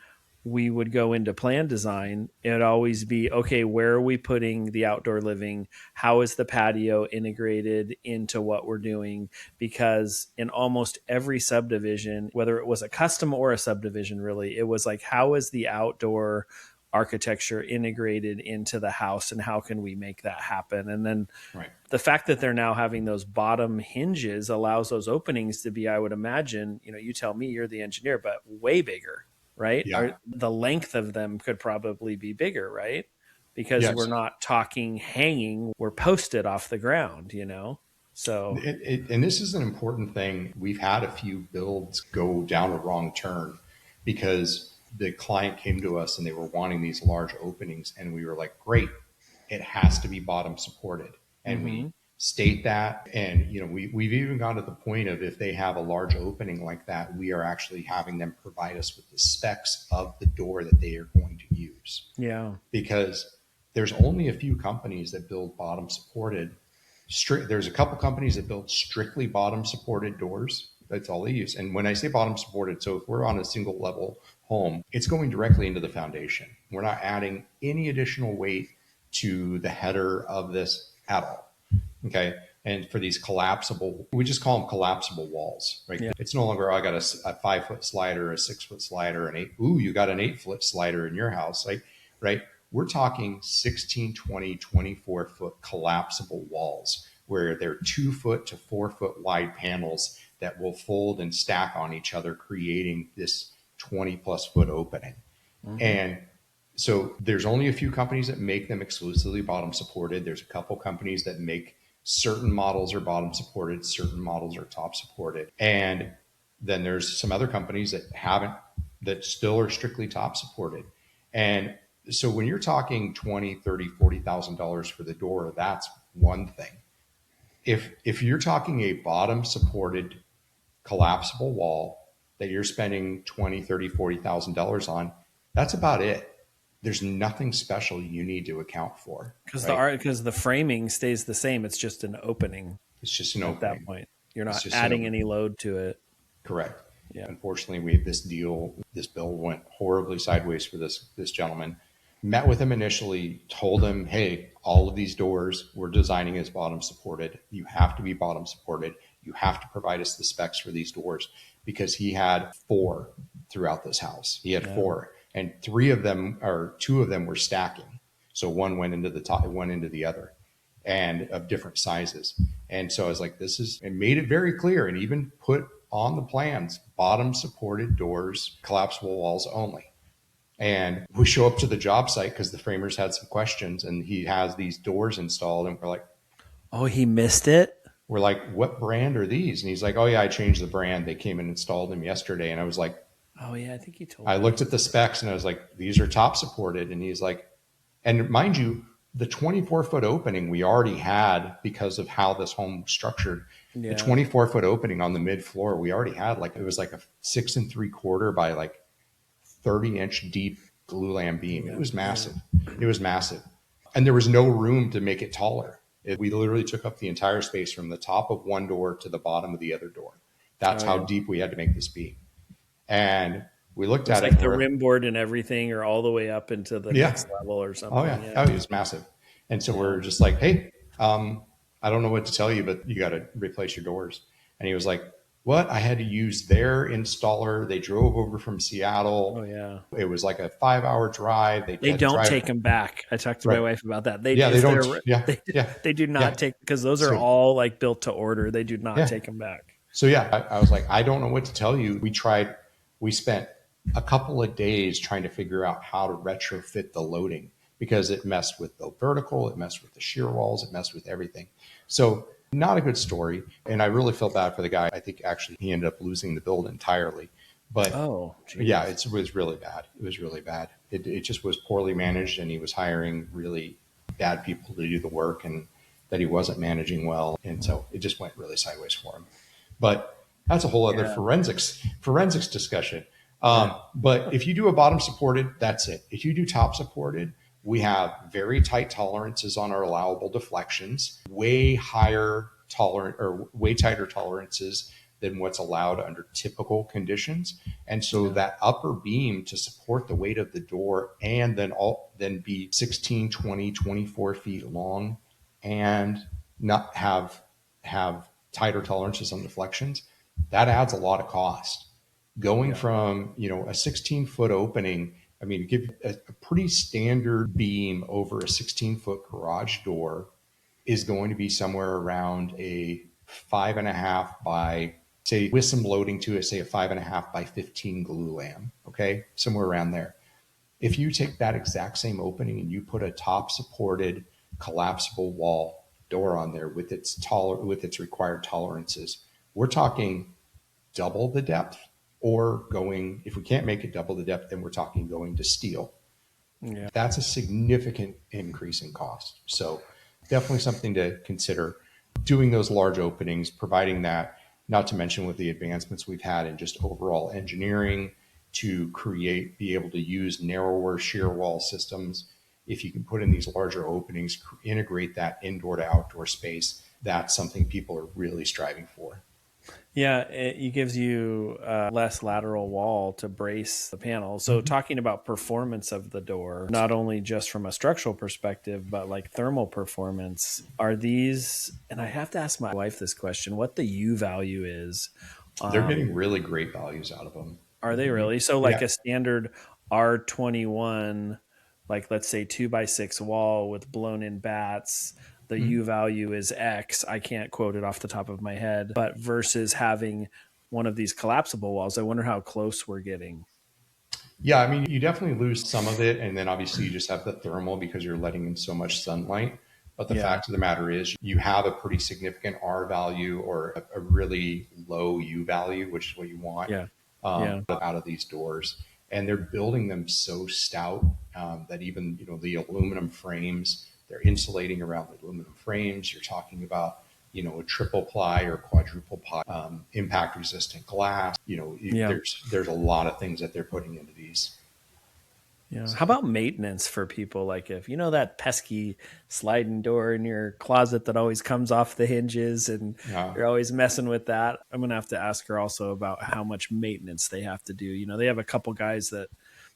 we would go into plan design, it'd always be, okay, where are we putting the outdoor living? How is the patio integrated into what we're doing? Because in almost every subdivision, whether it was a custom or a subdivision, really, it was like, how is the outdoor architecture integrated into the house and how can we make that happen? And then Right. the fact that they're now having those bottom hinges allows those openings to be, I would imagine, you tell me, you're the engineer, but way bigger, right? Yeah. The length of them could probably be bigger, right? Because we're Yes. not talking hanging, we're posted off the ground, So, And this is an important thing. We've had a few builds go down a wrong turn because the client came to us and they were wanting these large openings. And we were like, great, it has to be bottom supported. And mm-hmm. we state that. And, we've even gone to the point of, if they have a large opening like that, we are actually having them provide us with the specs of the door that they are going to use. Yeah. Because there's only a few companies that build bottom supported. There's a couple companies that build strictly bottom supported doors. That's all they use. And when I say bottom supported, so if we're on a single level home, it's going directly into the foundation. We're not adding any additional weight to the header of this at all. Okay. And for these collapsible, we just call them collapsible walls, right? Yeah. It's no longer, I got a 5-foot slider, a 6-foot slider, you got an 8-foot slider in your house, right? We're talking 16, 20, 24-foot collapsible walls where they're 2-foot to 4-foot wide panels that will fold and stack on each other, creating this 20+ foot opening. Mm-hmm. And so there's only a few companies that make them exclusively bottom supported. There's a couple companies that make certain models are bottom supported, certain models are top supported. And then there's some other companies that still are strictly top supported. And so when you're talking $20,000, $30,000, $40,000 for the door, that's one thing. If you're talking a bottom supported collapsible wall that you're spending $20,000, $30,000, $40,000 on, that's about it. There's nothing special you need to account for. Because the framing stays the same. It's just an opening. It's just an opening. At that point, you're not adding any load to it. Correct. Yeah. Unfortunately, this bill went horribly sideways for this gentleman. Met with him initially, told him, hey, all of these doors we're designing as bottom supported. You have to be bottom supported. you have to provide us the specs for these doors, because he had 4 throughout this house. He had 4, and 3 of them, or 2 of them, were stacking. So one went into the top, one into the other, and of different sizes. And so I was like, this is, and made it very clear, and even put on the plans, bottom supported doors, collapsible walls only. And we show up to the job site because the framers had some questions, and he has these doors installed, and Oh, he missed it? we're like, what brand are these? And he's like, oh yeah, I changed the brand. They came and installed them yesterday. And I was like, Oh, yeah, I think he told I me. looked at the specs and I was like, these are top supported. And he's like, and mind you, the 24-foot opening we already had because of how this home was structured. The 24-foot opening on the mid floor, we already had, like, it was like a 6 3/4 by like 30-inch deep glulam beam. It was massive. It was massive. And there was no room to make it taller. We literally took up the entire space from the top of one door to the bottom of the other door. That's how deep we had to make this beam. And we looked at it. Like the rim board and everything are all the way up into the next level or something. Oh, yeah. Oh, it was massive. And so we're just like, hey, I don't know what to tell you, but you got to replace your doors. And he was like, what? I had to use their installer. They drove over from Seattle. Oh, yeah. It was like a 5-hour drive. They don't take them back. I talked to my wife about that. They don't. They do not take, because those are all like built to order. They do not take them back. So I was like, I don't know what to tell you. We spent a couple of days trying to figure out how to retrofit the loading, because it messed with the vertical, it messed with the shear walls, it messed with everything. So not a good story. And I really feel bad for the guy. I think actually he ended up losing the build entirely. But yeah, it was really bad. It was really bad. It just was poorly managed, and he was hiring really bad people to do the work, and that he wasn't managing well. And so it just went really sideways for him. But that's a whole other forensics discussion. But if you do a bottom supported, that's it. If you do top supported, we have very tight tolerances on our allowable deflections, way tighter tolerances than what's allowed under typical conditions. And so that upper beam to support the weight of the door, and then be 16, 20, 24 feet long, and not have tighter tolerances on deflections, that adds a lot of cost. Going from, a 16-foot opening, I mean, give a pretty standard beam over a 16-foot garage door is going to be somewhere around a 5.5 by, say, with some loading to it, say a 5.5 by 15 glulam. Okay, somewhere around there. If you take that exact same opening and you put a top supported collapsible wall door on there with its required tolerances, we're talking double the depth, or going, if we can't make it double the depth, then we're talking going to steel. Yeah. That's a significant increase in cost. So definitely something to consider, doing those large openings, providing that, not to mention with the advancements we've had in just overall engineering to be able to use narrower shear wall systems. If you can put in these larger openings, integrate that indoor to outdoor space, that's something people are really striving for. Yeah, it gives you less lateral wall to brace the panel. So talking about performance of the door, not only just from a structural perspective, but like thermal performance, are these, and I have to ask my wife this question, what the U value is. They're getting really great values out of them. Are they really? So like a standard R21, like let's say 2x6 wall with blown in bats, the U value is X. I can't quote it off the top of my head, but versus having one of these collapsible walls, I wonder how close we're getting. Yeah, I mean, you definitely lose some of it. And then obviously you just have the thermal because you're letting in so much sunlight. But the fact of the matter is you have a pretty significant R value, or a really low U value, which is what you want out of these doors. And they're building them so stout that even, the aluminum frames, they're insulating around the aluminum frames. You're talking about, a triple ply or quadruple ply, impact resistant glass. There's a lot of things that they're putting into these. Yeah. How about maintenance for people? Like if that pesky sliding door in your closet that always comes off the hinges, and you're always messing with that. I'm going to have to ask her also about how much maintenance they have to do. They have a couple guys that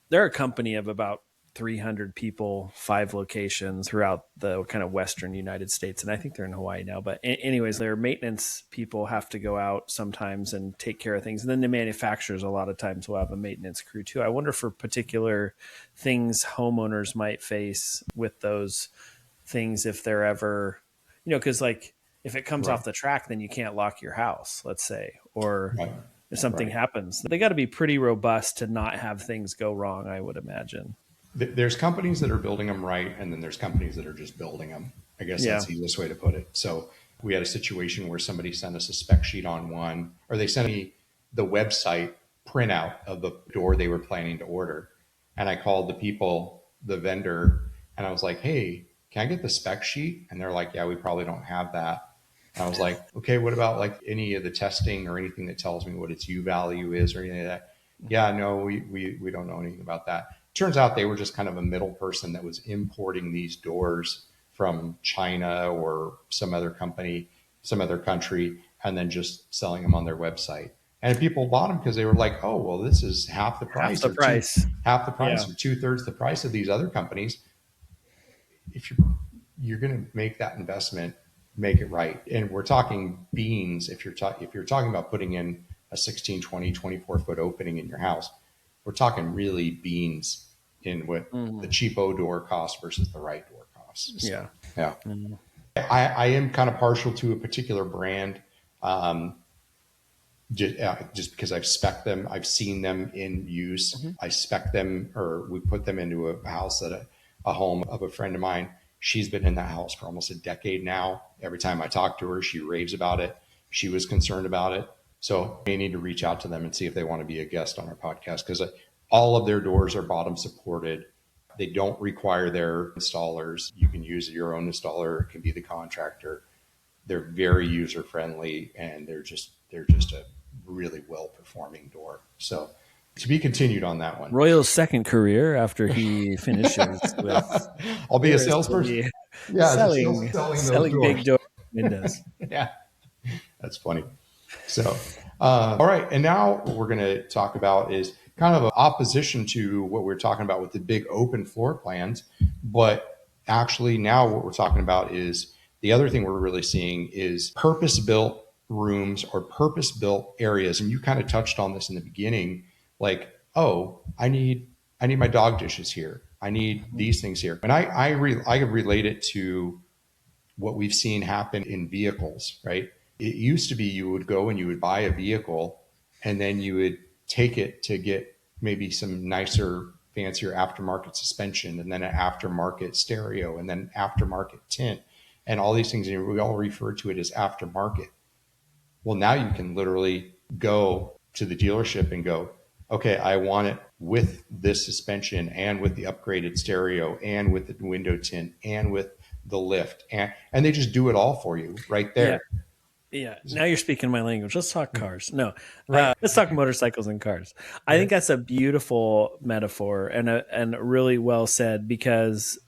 they're a company of about 300 people, 5 locations throughout the kind of Western United States. And I think they're in Hawaii now. But anyways, their maintenance people have to go out sometimes and take care of things. And then the manufacturers a lot of times will have a maintenance crew too. I wonder for particular things homeowners might face with those things if they're ever, because like if it comes off the track, then you can't lock your house, let's say, or if something happens, they got to be pretty robust to not have things go wrong, I would imagine. There's companies that are building them right, and then there's companies that are just building them. I guess that's the easiest way to put it. So we had a situation where somebody sent us a spec sheet on one, or they sent me the website printout of the door they were planning to order. And I called the vendor, and I was like, hey, can I get the spec sheet? And they're like, yeah, we probably don't have that. And I was like, okay, what about like any of the testing or anything that tells me what its U value is or anything like that? Yeah, no, we don't know anything about that. Turns out they were just kind of a middle person that was importing these doors from China or some other company, some other country, and then just selling them on their website. And people bought them because they were like, oh, well, this is half the price, half the price, or 2/3 the price of these other companies. If you're going to make that investment, make it right. And we're talking beans. If you're talking about putting in a 16, 20, 24-foot opening in your house, we're talking really beans in what the cheapo door costs versus the right door costs. So, yeah. I am kind of partial to a particular brand, just because I've spec'd them. I've seen them in use. I spec them, or we put them into a house at a home of a friend of mine. She's been in that house for almost a decade now. Every time I talk to her, she raves about it. She was concerned about it. So we need to reach out to them and see if they want to be a guest on our podcast, because all of their doors are bottom supported. They don't require their installers. You can use your own installer. It can be the contractor. They're very user friendly, and they're just a really well performing door. So to be continued on that one. Royal's second career after he finishes with I'll be a salesperson. Yeah, selling big door windows. Yeah, that's funny. So, all right. And now what we're going to talk about is kind of an opposition to what we're talking about with the big open floor plans. But actually now what we're talking about is the other thing we're really seeing is purpose-built rooms or purpose-built areas. And you kind of touched on this in the beginning, like, oh, I need my dog dishes here. I need these things here. And I relate it to what we've seen happen in vehicles, right? It used to be you would go and you would buy a vehicle, and then you would take it to get maybe some nicer, fancier aftermarket suspension, and then an aftermarket stereo, and then aftermarket tint, and all these things. And we all refer to it as aftermarket. Well, now you can literally go to the dealership and go, okay, I want it with this suspension and with the upgraded stereo and with the window tint and with the lift. And they just do it all for you right there. Yeah. Now you're speaking my language. Let's talk cars. No, let's talk motorcycles and cars. I think that's a beautiful metaphor and really well said, because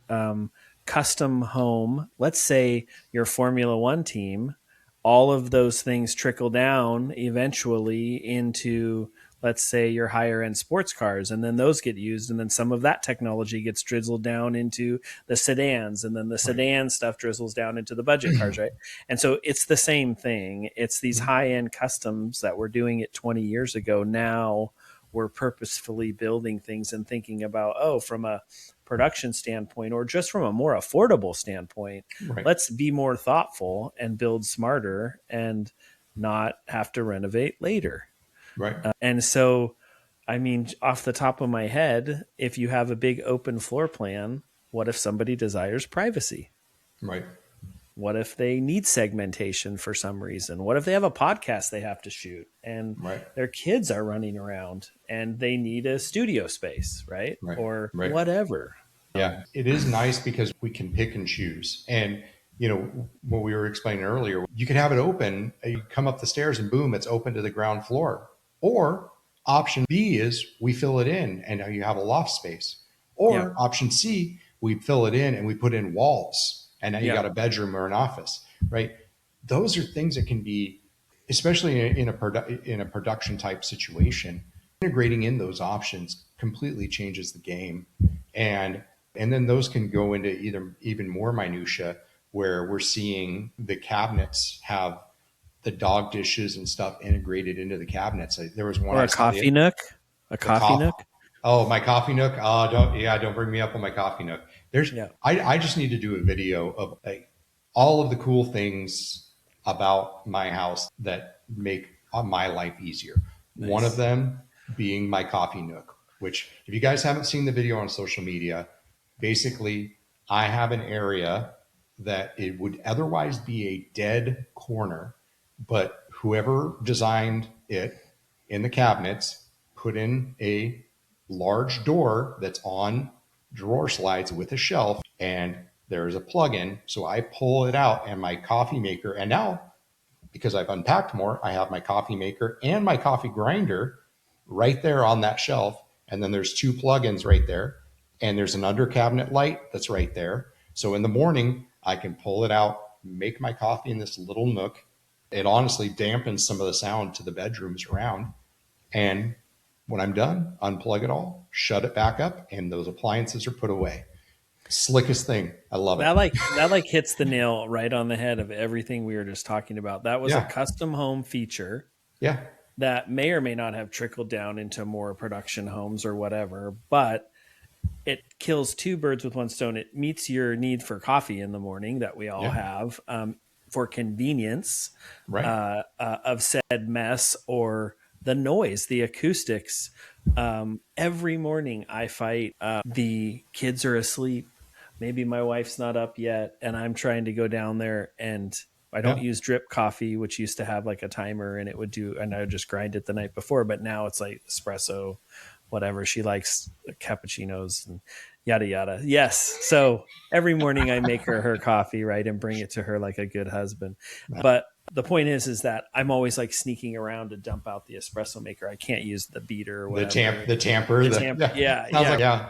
custom home, let's say your Formula One team, all of those things trickle down eventually into, let's say, your higher end sports cars, and then those get used, and then some of that technology gets drizzled down into the sedans, and then the sedan stuff drizzles down into the budget cars, right? And so it's the same thing. It's these high end customs that were doing it 20 years ago. Now we're purposefully building things and thinking about, from a production standpoint or just from a more affordable standpoint, let's be more thoughtful and build smarter and not have to renovate later. Right. And so, I mean, off the top of my head, if you have a big open floor plan, what if somebody desires privacy? Right. What if they need segmentation for some reason? What if they have a podcast they have to shoot and their kids are running around and they need a studio space, right? Or whatever. Yeah, it is nice because we can pick and choose. And, what we were explaining earlier, you can have it open, you come up the stairs and boom, it's open to the ground floor. Or option B is we fill it in and now you have a loft space. Or option C, we fill it in and we put in walls and now you got a bedroom or an office, right? Those are things that can be, especially in a production type situation, integrating in those options completely changes the game. And then those can go into either even more minutia, where we're seeing the cabinets have the dog dishes and stuff integrated into the cabinets. There was one Or I a saw coffee nook. A the coffee coffee. nook. Oh, my coffee nook. Don't bring me up on my coffee nook. Yeah. I just need to do a video of like all of the cool things about my house that make my life easier. Nice. One of them being my coffee nook, which if you guys haven't seen the video on social media, basically I have an area that it would otherwise be a dead corner, but whoever designed it in the cabinets put in a large door that's on drawer slides with a shelf, and there's a plug-in. So I pull it out, and my coffee maker, and now because I've unpacked more, I have my coffee maker and my coffee grinder right there on that shelf. And then there's two plugins right there, and there's an under cabinet light that's right there. So in the morning, I can pull it out, make my coffee in this little nook. It honestly dampens some of the sound to the bedrooms around. And when I'm done, unplug it all, shut it back up, and those appliances are put away. Slickest thing. I love it. That hits the nail right on the head of everything we were just talking about. That was a custom home feature. Yeah. That may or may not have trickled down into more production homes or whatever, but it kills two birds with one stone. It meets your need for coffee in the morning that we all have, for convenience, right. Of said mess or the noise, the acoustics. Every morning I fight. The kids are asleep. Maybe my wife's not up yet, and I'm trying to go down there, and I don't use drip coffee, which used to have like a timer, and and I would just grind it the night before. But now it's like espresso, whatever. She likes cappuccinos and yada, yada. Yes. So every morning I make her coffee, right, and bring it to her like a good husband. But the point is that I'm always like sneaking around to dump out the espresso maker. I can't use the beater or whatever. The tamper.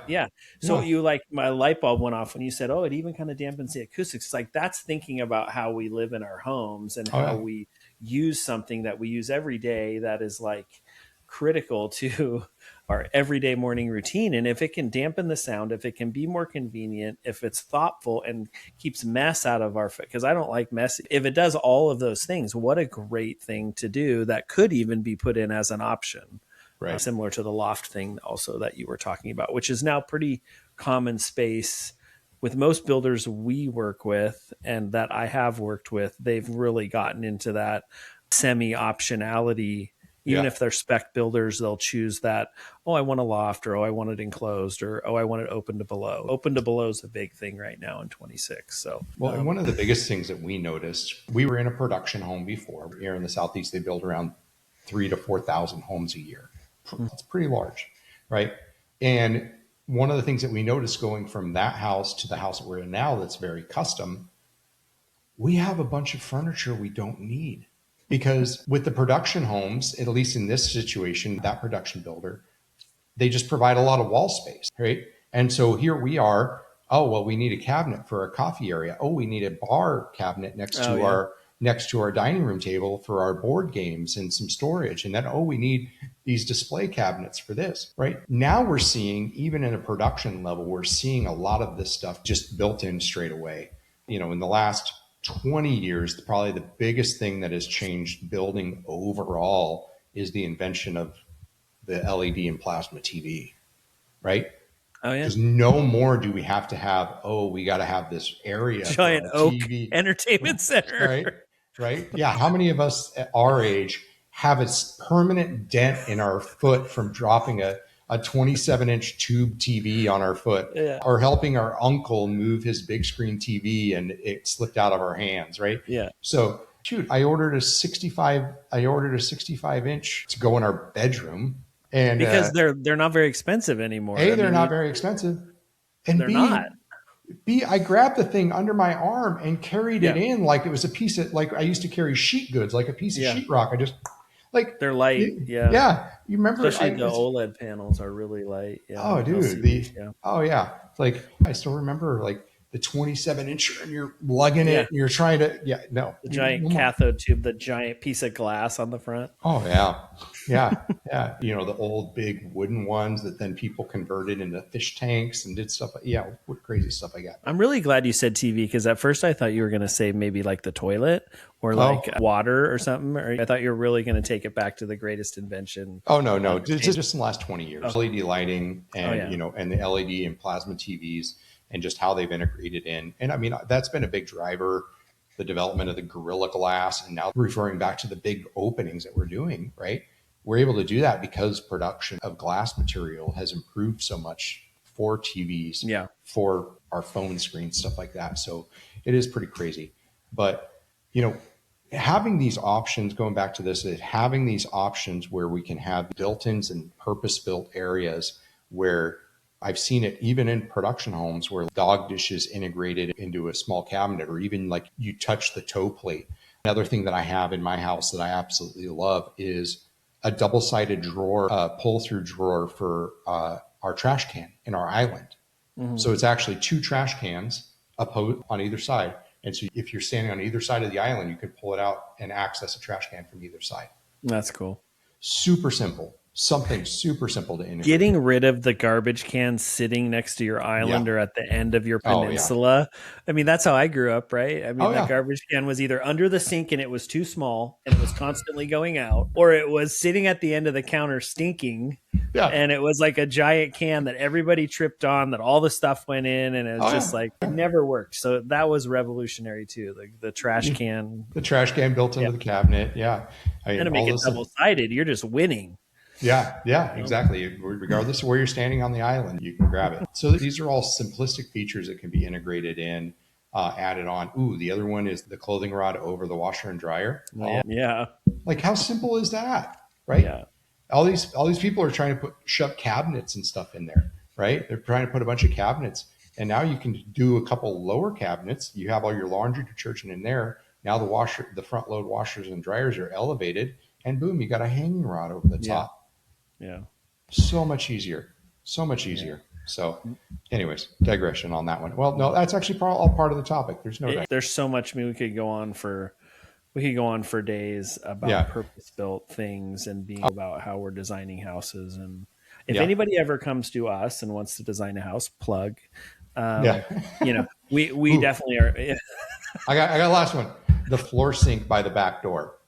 Yeah. So my light bulb went off when you said, oh, it even kind of dampens the acoustics. It's like, that's thinking about how we live in our homes and how we use something that we use every day that is like critical to our everyday morning routine. And if it can dampen the sound, if it can be more convenient, if it's thoughtful and keeps mess out of because I don't like mess. If it does all of those things, what a great thing to do that could even be put in as an option. Right. Similar to the loft thing also that you were talking about, which is now pretty common space with most builders we work with and that I have worked with. They've really gotten into that semi-optionality. Even if they're spec builders, they'll choose that, oh, I want a loft, or, oh, I want it enclosed, or, oh, I want it open to below. Open to below is a big thing right now in 26. So, well, and one of the biggest things that we noticed, we were in a production home before. Here in the Southeast, they build around 3,000 to 4,000 homes a year. That's pretty large, right? And one of the things that we noticed going from that house to the house that we're in now that's very custom, we have a bunch of furniture we don't need. Because with the production homes, at least in this situation, that production builder, they just provide a lot of wall space, right? And so here we are. Oh, well, we need a cabinet for our coffee area. Oh, we need a bar cabinet next to our dining room table for our board games and some storage. And then, oh, we need these display cabinets for this, right? Now we're seeing, even in a production level, we're seeing a lot of this stuff just built in straight away. You know, in the last 20 years, probably the biggest thing that has changed building overall is the invention of the LED and plasma TV, right? Oh, yeah. Because no more do we have to have, we got to have this area. Giant oak TV entertainment center. Right? Yeah. How many of us at our age have a permanent dent in our foot from dropping a 27-inch tube TV on our foot, or helping our uncle move his big screen TV and it slipped out of our hands, right? Yeah. So, shoot, I ordered a 65-inch to go in our bedroom, and because they're not very expensive anymore. They're not very expensive, and they're not. I grabbed the thing under my arm and carried it in like it was a piece of, like I used to carry sheet goods, like a piece of sheetrock. I just. Like they're light, yeah. You remember, especially the OLED panels are really light. Yeah. Oh, dude, it's like I still remember like the 27-inch, and you're lugging it, and you're trying to, the giant cathode tube, the giant piece of glass on the front. Oh yeah, Yeah, yeah. The old big wooden ones that then people converted into fish tanks and did stuff. Yeah, what crazy stuff I got. I'm really glad you said TV because at first I thought you were going to say maybe like the toilet or like Oh, water or something. Or I thought you were really going to take it back to the greatest invention. oh no, no. Just in the last 20 years, Oh, LED lighting oh and yeah. and the LED and plasma TVs and just how they've integrated in. And I mean, that's been a big driver, the development of the Gorilla Glass, and now referring back to the big openings that we're doing. Right, we're able to do that because production of glass material has improved so much for TVs, Yeah. for our phone screens, stuff like that. So it is pretty crazy, but you know having these options, going back to this, having these options where we can have built-ins and purpose-built areas where I've seen it even in production homes where dog dishes integrated into a small cabinet, or even like you touch the toe plate. Another thing that I have in my house that I absolutely love is a double-sided drawer, pull-through drawer for our trash can in our island. Hmm. So it's actually two trash cans on either side. And so if you're standing on either side of the island, you can pull it out and access a trash can from either side. That's cool. Super simple. Something super simple to integrate. Getting rid of the garbage can sitting next to your Yeah. island or at the end of your Oh, yeah. peninsula. I mean, that's how I grew up, right? I Oh, mean, that yeah. garbage can was either under the sink and it was too small and it was constantly going out, or it was sitting at the end of the counter stinking. Yeah. And it was like a giant can that everybody tripped on, that all the stuff went in, and it was Oh, just yeah. like it never worked. So that was revolutionary too. Like the trash Yeah. can. The trash can built Yeah. into the cabinet. Yeah. I And mean, to make all it this. double sided, you're just winning. Yeah, yeah, You know? exactly. Regardless of where you're standing on the island, you can grab it. So these are all simplistic features that can be integrated in, added on. Ooh, the other one is the clothing rod over the washer and dryer. Oh, Yeah. like how simple is that, right? Yeah. All these people are trying to shove cabinets and stuff in there, right? They're trying to put a bunch of cabinets, and now you can do a couple lower cabinets. You have all your laundry detergent in there. Now the front load washers and dryers are elevated, and boom, you got a hanging rod over the Yeah. top. Yeah. So much easier. So much easier. So, anyways, digression on that one. Well, no, that's actually all part of the topic. There's no doubt. There's so much. I mean, we could go on for days about Yeah. purpose-built things and being about how we're designing houses. And if Yeah. anybody ever comes to us and wants to design a house, plug. Yeah. We Ooh, definitely are. I got a last one. The floor sink by the back door.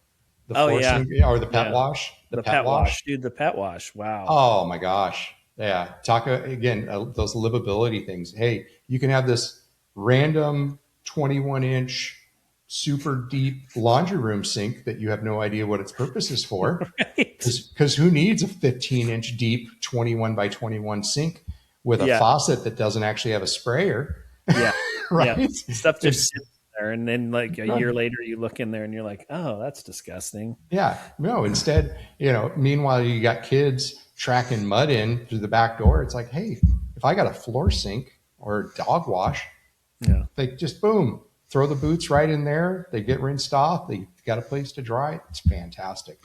The Oh floor yeah, sink or the pet yeah. wash. The The pet pet wash. wash, dude. The pet wash. Wow. Oh my gosh. Yeah. Talk again, those livability things. Hey, you can have this random 21-inch super deep laundry room sink that you have no idea what its purpose is for. Right. Because who needs a 15-inch deep 21 by 21 sink with a Yeah. faucet that doesn't actually have a sprayer, Yeah. right? Yeah. Stuff just It's, sits there, and then like a year later, you look in there and you're like, oh, that's disgusting. yeah, no, instead, meanwhile, you got kids tracking mud in through the back door. It's like, hey, if I got a floor sink or a dog wash, Yeah. they just boom, throw the boots right in there. They get rinsed off. They got a place to dry. It's fantastic.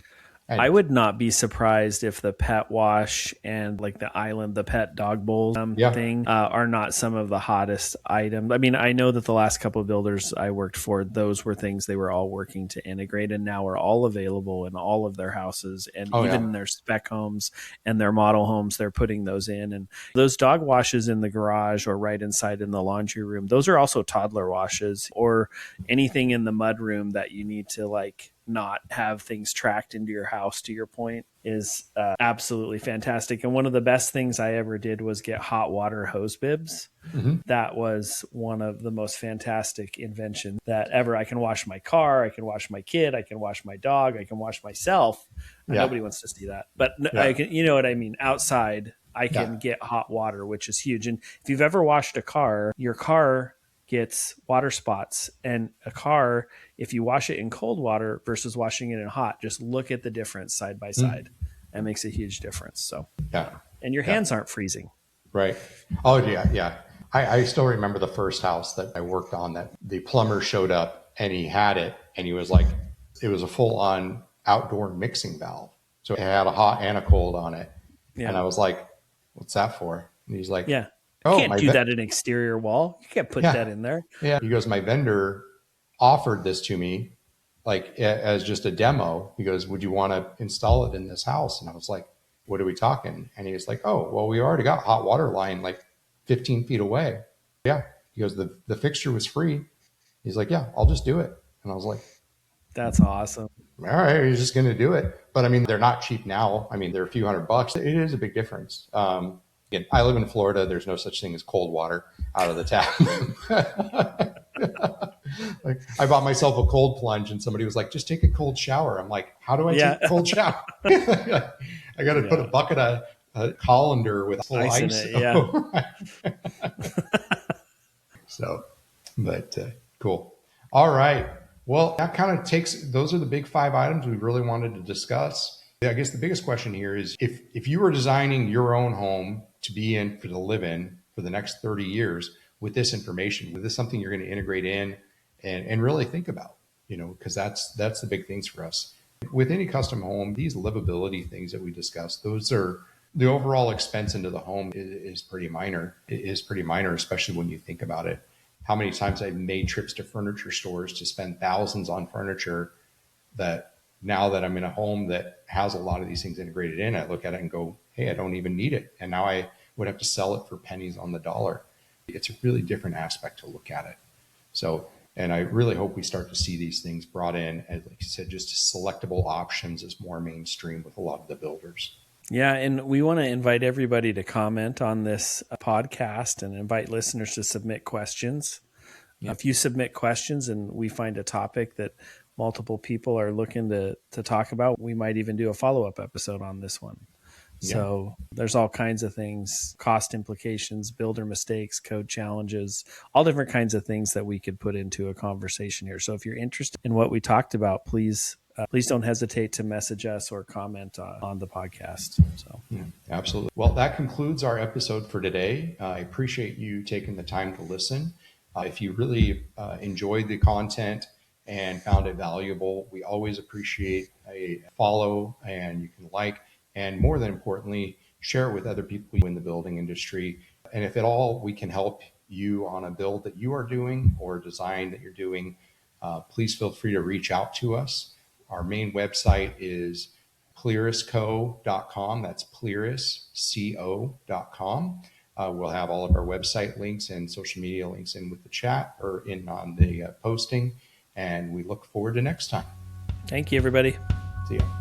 I And would not be surprised if the pet wash and like the island, the pet dog bowl yeah, thing are not some of the hottest items. I mean, I know that the last couple of builders I worked for, those were things they were all working to integrate, and now are all available in all of their houses, and oh even yeah, in their spec homes and their model homes, they're putting those in. And those dog washes in the garage or right inside in the laundry room, those are also toddler washes, or anything in the mud room that you need to like not have things tracked into your house, to your point, is absolutely fantastic. And one of the best things I ever did was get hot water hose bibs. hmm That was one of the most fantastic inventions that ever. I can wash my car, I can wash my kid, I can wash my dog, I can wash myself. yeah, Nobody wants to see that, but yeah, I can, you know what I mean? Outside, I can yeah, get hot water, which is huge. And if you've ever washed a car, your car gets water spots, and a car, if you wash it in cold water versus washing it in hot, just look at the difference side by mm, side. That makes a huge difference. So, yeah, and your yeah. hands aren't freezing. Right. Oh yeah, yeah. I still remember the first house that I worked on that the plumber showed up and he had it and he was like, it was a full on outdoor mixing valve. So it had a hot and a cold on it. And Yeah. I was like, what's that for? And he's like, Yeah. You oh, can't do that in an exterior wall. You can't put yeah, that in there. yeah. He goes, my vendor offered this to me like as just a demo. He goes, would you want to install it in this house? And I was like, what are we talking? And he was like, oh, well, we already got hot water line like 15 feet away. Yeah. He goes, the fixture was free. He's like, yeah, I'll just do it. And I was like, That's awesome. all right, you're just going to do it. But I mean, they're not cheap now. I mean, they're a few $100. It is a big difference. Again, I live in Florida. There's no such thing as cold water out of the tap. Like, I bought myself a cold plunge and somebody was like, just take a cold shower. I'm like, how do I take a cold shower? I got to put a bucket of colander with full ice in it. Yeah. So, but cool. All right. Well, that kind of those are the big 5 items we really wanted to discuss. I guess the biggest question here is if you were designing your own home to be in for the live in for the next 30 years with this information, is this something you're going to integrate in and really think about, because that's the big things for us. With any custom home, these livability things that we discussed, those are the overall expense into the home is pretty minor. It is pretty minor, especially when you think about it. How many times I've made trips to furniture stores to spend thousands on furniture that now that I'm in a home that has a lot of these things integrated in, I look at it and go, hey, I don't even need it. And now I would have to sell it for pennies on the dollar. It's a really different aspect to look at it. So, and I really hope we start to see these things brought in, as like you said, just selectable options as more mainstream with a lot of the builders. Yeah, and we want to invite everybody to comment on this podcast and invite listeners to submit questions. Yep. If you submit questions and we find a topic that multiple people are looking to talk about, we might even do a follow-up episode on this one. Yeah. So there's all kinds of things, cost implications, builder mistakes, code challenges, all different kinds of things that we could put into a conversation here. So if you're interested in what we talked about, please don't hesitate to message us or comment on the podcast. So, yeah, absolutely. Well, that concludes our episode for today. I appreciate you taking the time to listen. If you really enjoyed the content and found it valuable, we always appreciate a follow, and you can like, and more than importantly, share it with other people in the building industry. And if at all we can help you on a build that you are doing or a design that you're doing, please feel free to reach out to us. Our main website is PLIRISco.com. That's PLIRISco.com. We'll have all of our website links and social media links in with the chat or in on the posting. And we look forward to next time. Thank you, everybody. See ya.